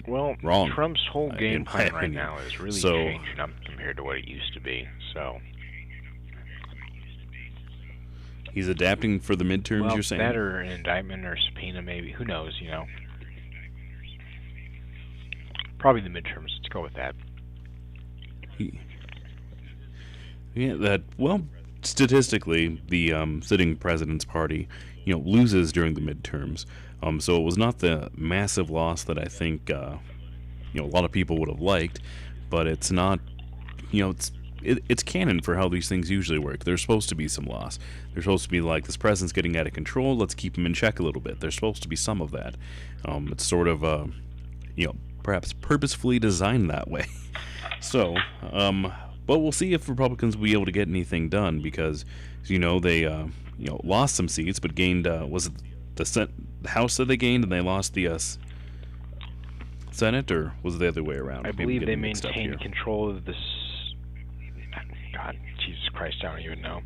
wrong. Trump's whole game plan right now is really changing up compared to what it used to be. So he's adapting for the midterms. You're saying that or an indictment or subpoena, maybe. Who knows? Probably the midterms. Let's go with that. Statistically, the sitting president's party, loses during the midterms. So it was not the massive loss that I think, a lot of people would have liked, but it's not, it's canon for how these things usually work. There's supposed to be some loss. There's supposed to be like, this president's getting out of control, let's keep him in check a little bit. There's supposed to be some of that. It's sort of, perhaps purposefully designed that way. So, but we'll see if Republicans will be able to get anything done because, they, lost some seats but gained, was it the House that they gained and they lost the Senate, or was it the other way around? I believe they maintained control of this. God, Jesus Christ, I don't even know.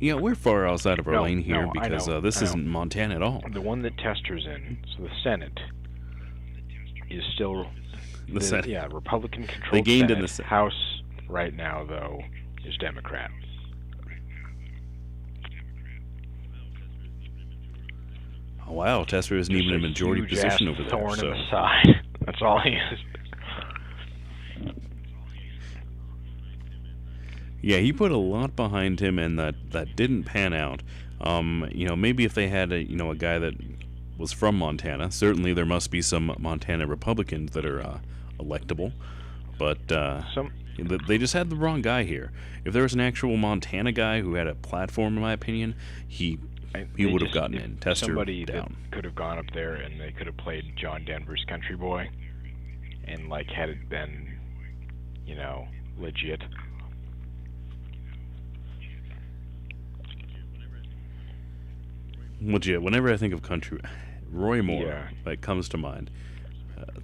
Yeah, we're far outside of our lane here because this isn't Montana at all. The one that Tester's in, so the Senate, is still the Senate. Yeah, Republican-controlled. They gained Senate. in the Senate. House right now, though, is Democrat. Oh, wow, Tester isn't even in a majority position over there. Thorn in the side. That's all he is. Yeah, he put a lot behind him, and that didn't pan out. Maybe if they had a guy that was from Montana, certainly there must be some Montana Republicans that are electable, but they just had the wrong guy here. If there was an actual Montana guy who had a platform, in my opinion, he would have gotten in. Tester somebody down. That could have gone up there and they could have played John Denver's Country Boy, and had it been, legit. Legit. Whenever I think of country, Roy Moore comes to mind.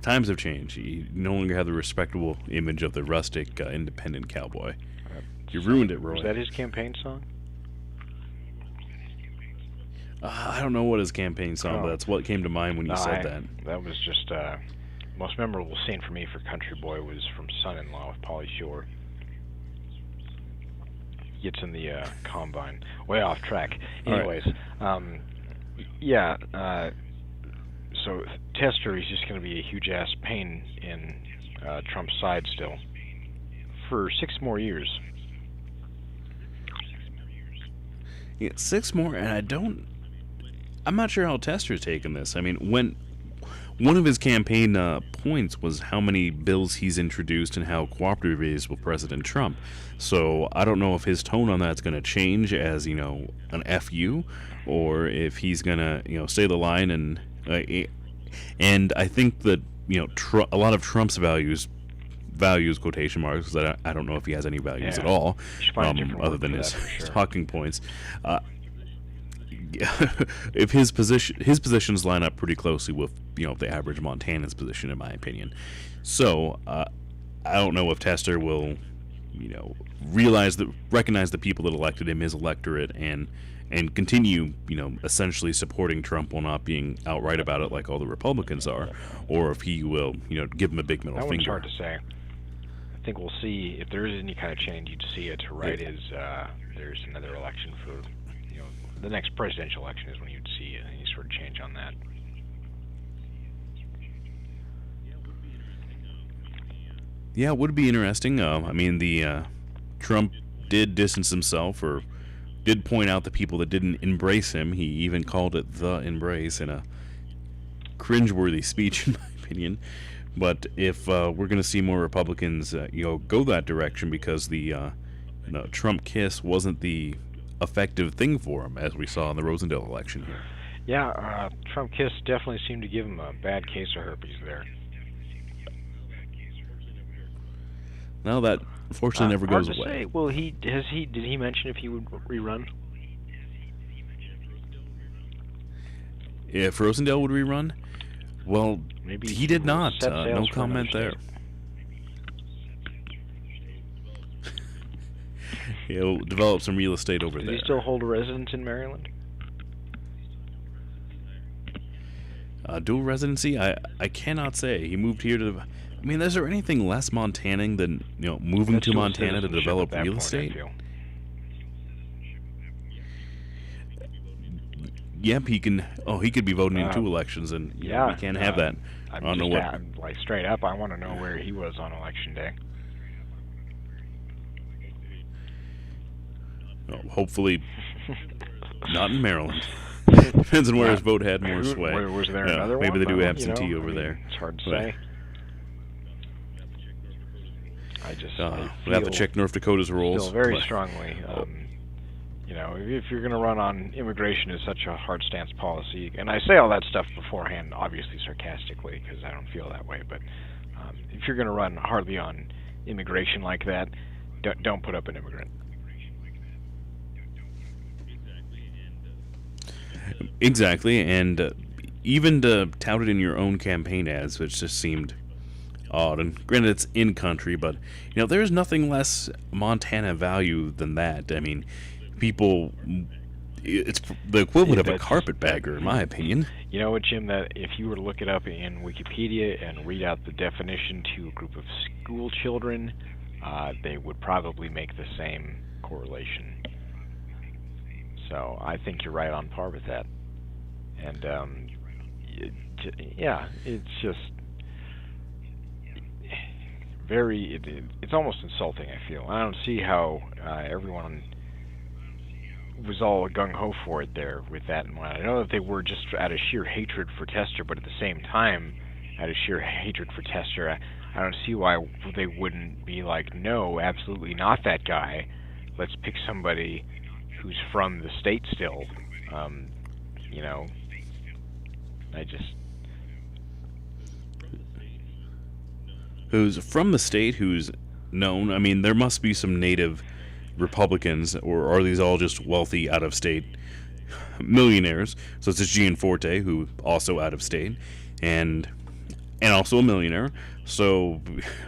Times have changed. You no longer have the respectable image of the rustic, independent cowboy. You ruined it, Roy. Was that his campaign song? I don't know what his campaign song, but that's what came to mind when you said that. That was just most memorable scene for me for Country Boy was from Son-in-Law with Pauly Shore. He gets in the combine. Way off track. Anyways, so Tester is just going to be a huge ass pain in Trump's side still for 6 more years. Yeah, 6 more, and I'm not sure how Tester's taking this. I mean, when one of his campaign points was how many bills he's introduced and how cooperative he is with President Trump. So I don't know if his tone on that's going to change as, an FU, or if he's going to, stay the line. And I think that, a lot of Trump's values quotation marks, because I don't know if he has any values at all, other than his talking points. If his positions line up pretty closely with the average Montanan's position, in my opinion. So I don't know if Tester will recognize the people that elected him, his electorate, and continue essentially supporting Trump while not being outright about it like all the Republicans are, or if he will give him a big middle finger. That one's hard to say. I think we'll see if there is any kind of change. You'd see it right as there's another election for the next presidential election is when you'd see any sort of change on that. Yeah, it would be interesting. I mean, the Trump did distance himself, or did point out the people that didn't embrace him. He even called it the embrace in a cringeworthy speech, in my opinion. But if we're going to see more Republicans, go that direction, because the Trump kiss wasn't the effective thing for him, as we saw in the Rosendale election here. Yeah, Trump kiss definitely seemed to give him a bad case of herpes there. Now that unfortunately never goes hard to away. Say. Well, did he mention if he would rerun? If Rosendale would rerun, well, maybe he did not. No for comment there. He'll develop some real estate over there. Does he still hold a residence in Maryland? Dual residency? I cannot say. He moved here to. I mean, is there anything less Montanan than moving to Montana to develop real estate? Yep, he can. Oh, he could be voting in 2 elections, and we can't have that. I don't know what. Like straight up, I want to know where he was on election day. Hopefully, not in Maryland. Depends on where his vote had more sway. Was there another one? Maybe they do absentee over there. It's hard to say. We'll have to check North Dakota's rules. Still very strongly. If you're going to run on immigration as such a hard stance policy, and I say all that stuff beforehand, obviously sarcastically, because I don't feel that way, but if you're going to run hardly on immigration like that, don't put up an immigrant. Exactly, and even to tout it in your own campaign ads, which just seemed odd. And granted, it's in country, but there's nothing less Montana value than that. I mean, people, it's the equivalent of a carpetbagger, in my opinion. You know what, Jim? That if you were to look it up in Wikipedia and read out the definition to a group of school children, they would probably make the same correlation. So I think you're right on par with that. And it's just it's almost insulting, I feel. I don't see how everyone was all gung-ho for it there with that in mind. I know that they were just out of sheer hatred for Tester, but at the same time, out of sheer hatred for Tester, I don't see why they wouldn't be like, no, absolutely not that guy. Let's pick somebody who's from the state still. Who's from the state, who's known. I mean, there must be some native Republicans, or are these all just wealthy out-of-state millionaires? So it's this Gianforte, who also out-of-state, and also a millionaire. So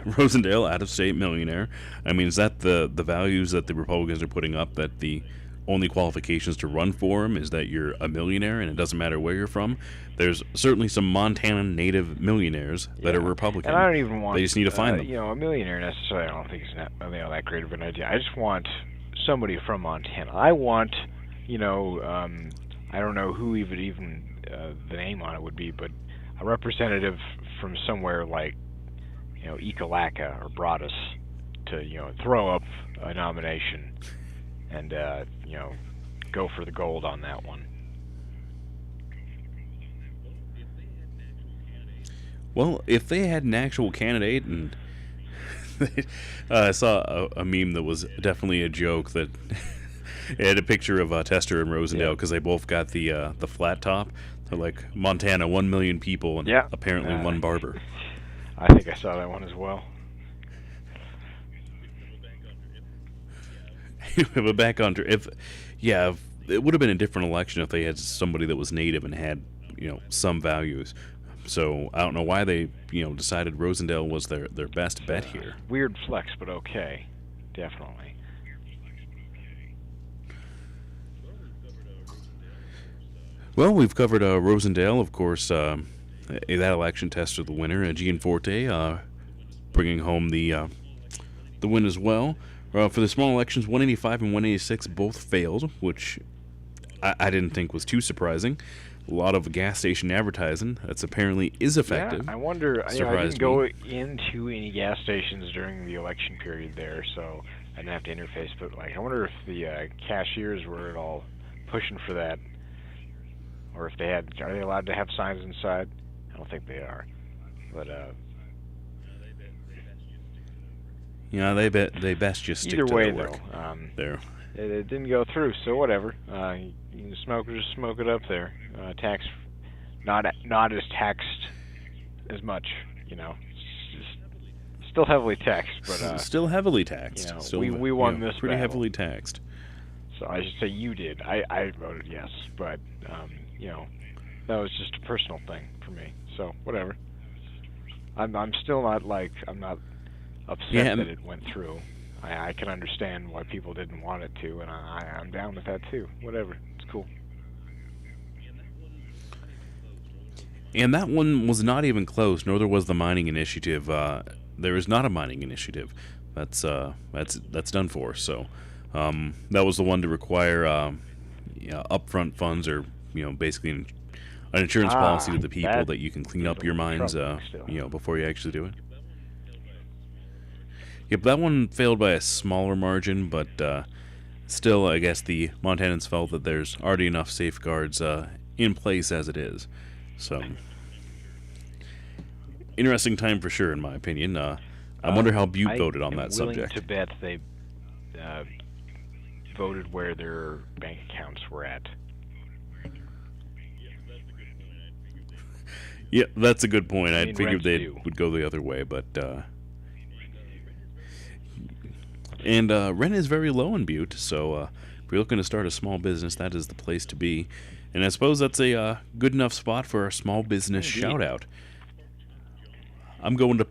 Rosendale, out-of-state millionaire. I mean, is that the values that the Republicans are putting up, that the only qualifications to run for him is that you're a millionaire and it doesn't matter where you're from? There's certainly some Montana native millionaires that are Republican. And I don't even want... They just need to find them. A millionaire necessarily, I don't think is that great of an idea. I just want somebody from Montana. I want, I don't know who even the name on it would be, but a representative from somewhere like, Ekalaka or Broadus to, throw up a nomination and, go for the gold on that one. Well, if they had an actual candidate, and I saw a meme that was definitely a joke that it had a picture of Tester and Rosendale, because they both got the flat top. They're like, Montana, 1 million people, and apparently one barber. I think I saw that one as well. But back on, if it would have been a different election if they had somebody that was native and had some values. So I don't know why they decided Rosendale was their best bet here. Weird flex, but okay, definitely. Well, we've covered Rosendale, of course. That election Tester the winner. Gianforte bringing home the win as well. For the small elections, 185 and 186 both failed, which I didn't think was too surprising. A lot of gas station advertising that's apparently is effective. Yeah, I wonder. I Surprised didn't go me. into any gas stations during the election period there, so I didn't have to interface. But like, I wonder if the cashiers were at all pushing for that, or if they had. Are they allowed to have signs inside? I don't think they are. But Yeah, they best just stick either to way, their work. though, There. it didn't go through. So whatever. You can just smoke it up there. Tax, not as taxed as much. You know, still heavily taxed, but Still heavily taxed. you know, Still, we won this pretty battle. heavily taxed. So I should say you did. I voted yes, but you know, that was just a personal thing for me. So whatever. I'm still not I'm not upset that it went through. I can understand why people didn't want it to, and I'm down with that too. Whatever, it's cool. And that one was not even close, nor there was the mining initiative. There is not a mining initiative. That's done for. So that was the one to require upfront funds, or basically an insurance policy to the people that you can clean up your mines before you actually do it. Yep, that one failed by a smaller margin, but still, I guess the Montanans felt that there's already enough safeguards in place as it is. So, interesting time for sure, in my opinion. I wonder how Butte voted on that subject. I'm willing to bet they voted where their bank accounts were at. Yeah, that's a good point. I figured they do. would go the other way, but and rent is very low in Butte, so if you're looking to start a small business, that is the place to be. And I suppose that's a good enough spot for our small business shout out. I'm going to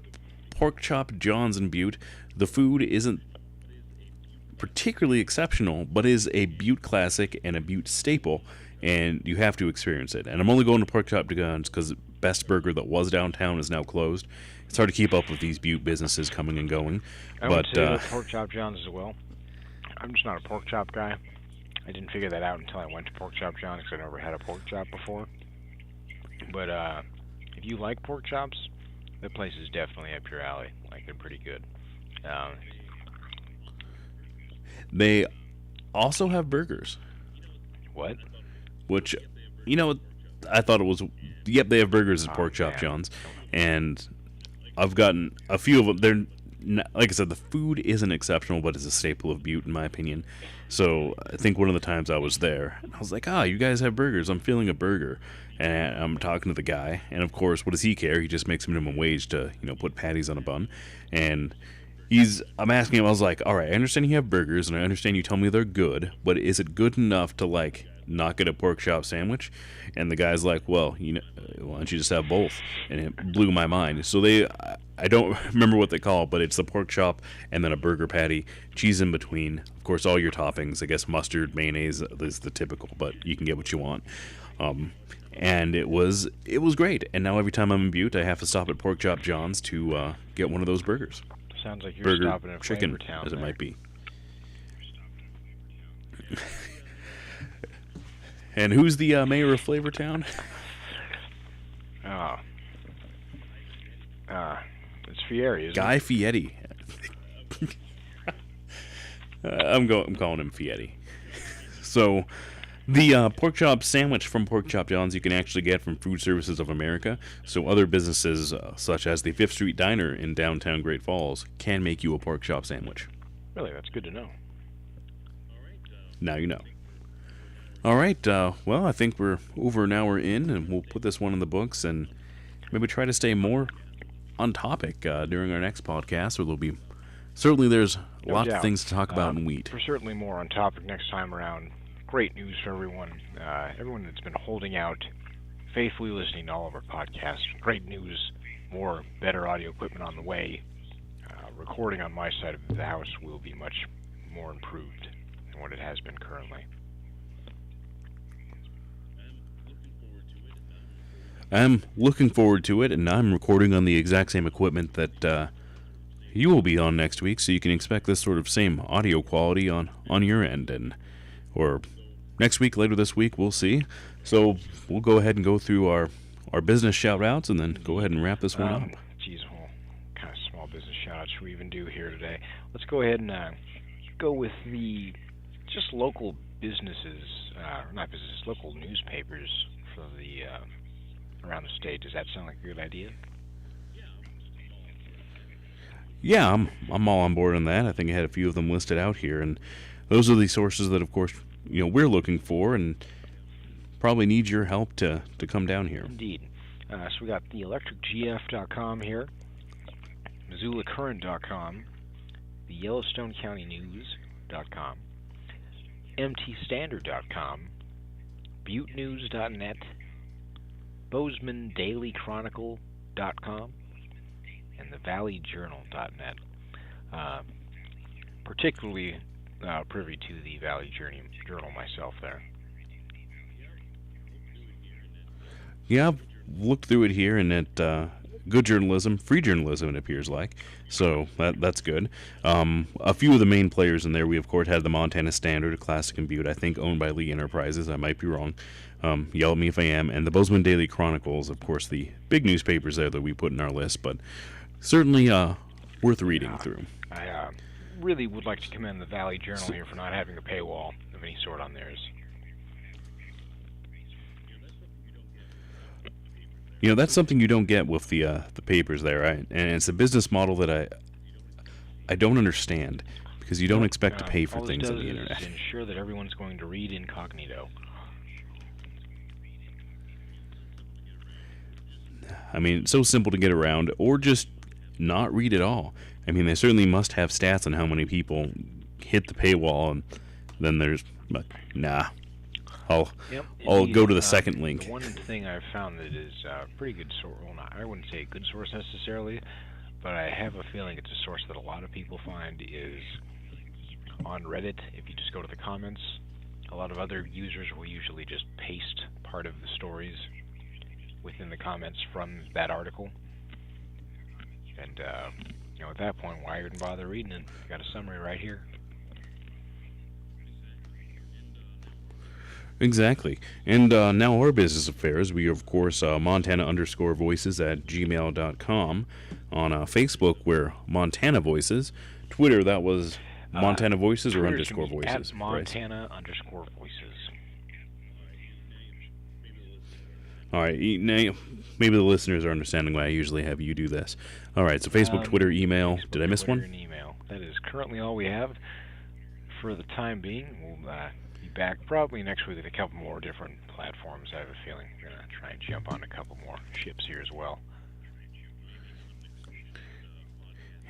Pork Chop John's in Butte. The food isn't particularly exceptional, but is a Butte classic and a Butte staple, and you have to experience it. And I'm only going to Pork Chop John's because best burger that was downtown is now closed. It's hard to keep up with these Butte businesses coming and going. I would say that Pork Chop John's as well. I'm just not a pork chop guy. I didn't figure that out until I went to Pork Chop John's because I never had a pork chop before. But if you like pork chops, that place is definitely up your alley. Like, they're pretty good. They also have burgers. What? Which, I thought it was... Yep, they have burgers at Pork Chop John's. And I've gotten a few of them. They're not, like I said, the food isn't exceptional, but it's a staple of Butte, in my opinion. So I think one of the times I was there, I was like, you guys have burgers. I'm feeling a burger. And I'm talking to the guy. And, of course, what does he care? He just makes minimum wage to, put patties on a bun. And I'm asking him, I was like, all right, I understand you have burgers, and I understand you tell me they're good, but is it good enough to, not get a pork chop sandwich? And the guy's like, well, why don't you just have both? And it blew my mind. So I don't remember what they call it, but it's the pork chop and then a burger patty, cheese in between, of course, all your toppings. I guess mustard, mayonnaise is the typical, but you can get what you want. And it was great. And now every time I'm in Butte, I have to stop at Pork Chop John's to get one of those burgers. Sounds like you're Burger, stopping at chicken, Flavor Town as it there. might be. And who's the mayor of Flavortown? It's Fieri, isn't Guy Fieri. I'm calling him Fieri. So, the pork chop sandwich from Pork Chop John's you can actually get from Food Services of America. So other businesses, such as the 5th Street Diner in downtown Great Falls, can make you a pork chop sandwich. Really, that's good to know. Now you know. All right, well, I think we're over an hour in, and we'll put this one in the books and maybe try to stay more on topic during our next podcast, or there's lots of things to talk about in wheat. We're certainly more on topic next time around. Great news for everyone. Everyone that's been holding out, faithfully listening to all of our podcasts. Great news. Better audio equipment on the way. Recording on my side of the house will be much more improved than what it has been currently. I'm looking forward to it, and I'm recording on the exact same equipment that you will be on next week, so you can expect this sort of same audio quality on your end, or next week, later this week, we'll see. So we'll go ahead and go through our business shout-outs and then go ahead and wrap this one up. Geez, well, kind of small business shout-outs should we even do here today? Let's go ahead and go with the just local businesses, not businesses, local newspapers for the around the state. Does that sound like a good idea? Yeah, I'm all on board on that. I think I had a few of them listed out here, and those are the sources that, of course, we're looking for, and probably need your help to come down here. Indeed. So we got the electricgf.com here, MissoulaCurrent.com, the Yellowstone County News.com, MTStandard.com, ButteNews.net, BozemanDailyChronicle.com, and the ValleyJournal.net. Particularly privy to the Valley Journal myself there. Yeah, I've looked through it here, and it good journalism, free journalism, it appears like. So that's good. A few of the main players in there, we of course had the Montana Standard, a classic and Butte, I think owned by Lee Enterprises. I might be wrong. Yell at me if I am. And the Bozeman Daily Chronicles, of course, the big newspapers there that we put in our list, but certainly worth reading through. I really would like to commend the Valley Journal here for not having a paywall of any sort on theirs. That's something you don't get with the papers there, right? And it's a business model that I don't understand, because you don't expect to pay for things on the internet. All it does is ensure that everyone's going to read incognito. I mean, it's so simple to get around, or just not read at all. I mean, they certainly must have stats on how many people hit the paywall, and then but nah. I'll go to the second link. The one thing I've found that is pretty good source, well, I wouldn't say a good source necessarily, but I have a feeling it's a source that a lot of people find is on Reddit. If you just go to the comments, a lot of other users will usually just paste part of the stories within the comments from that article. And, at that point, why even bother reading it? I got a summary right here. Exactly. And now our business affairs, we of course Montana_voices at gmail.com. On Facebook, we're Montana Voices. Twitter, that was Montana Voices or underscore voices? At Montana_voices. All right. Now, maybe the listeners are understanding why I usually have you do this. All right. So Facebook, Twitter, email. Facebook, Did I miss Twitter, one? And email. That is currently all we have for the time being. We'll be back probably next week with a couple more different platforms. I have a feeling we're going to try and jump on a couple more ships here as well.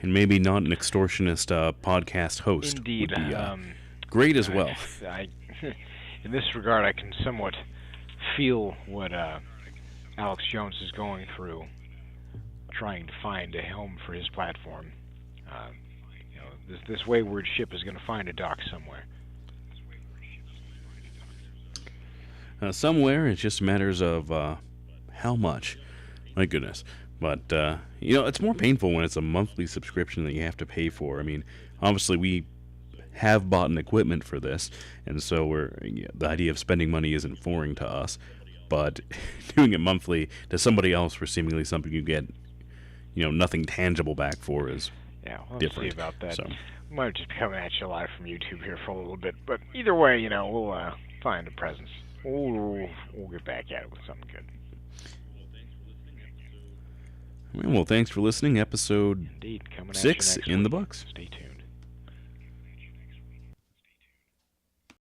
And maybe not an extortionist podcast host. Indeed. Would be, great as well. In this regard, I can somewhat feel what Alex Jones is going through, trying to find a helm for his platform. This wayward ship is going to find a dock somewhere. Somewhere, it just matters of how much. My goodness. But, it's more painful when it's a monthly subscription that you have to pay for. I mean, obviously we have bought an equipment for this, and so the idea of spending money isn't foreign to us. But doing it monthly to somebody else for seemingly something you get, nothing tangible back for is different. See about that. So. Might just be coming at you live from YouTube here for a little bit, but either way, we'll find a presence. We'll get back at it with something good. Well, thanks for listening. Episode Indeed, coming 6 at you next in the week. books. Stay tuned.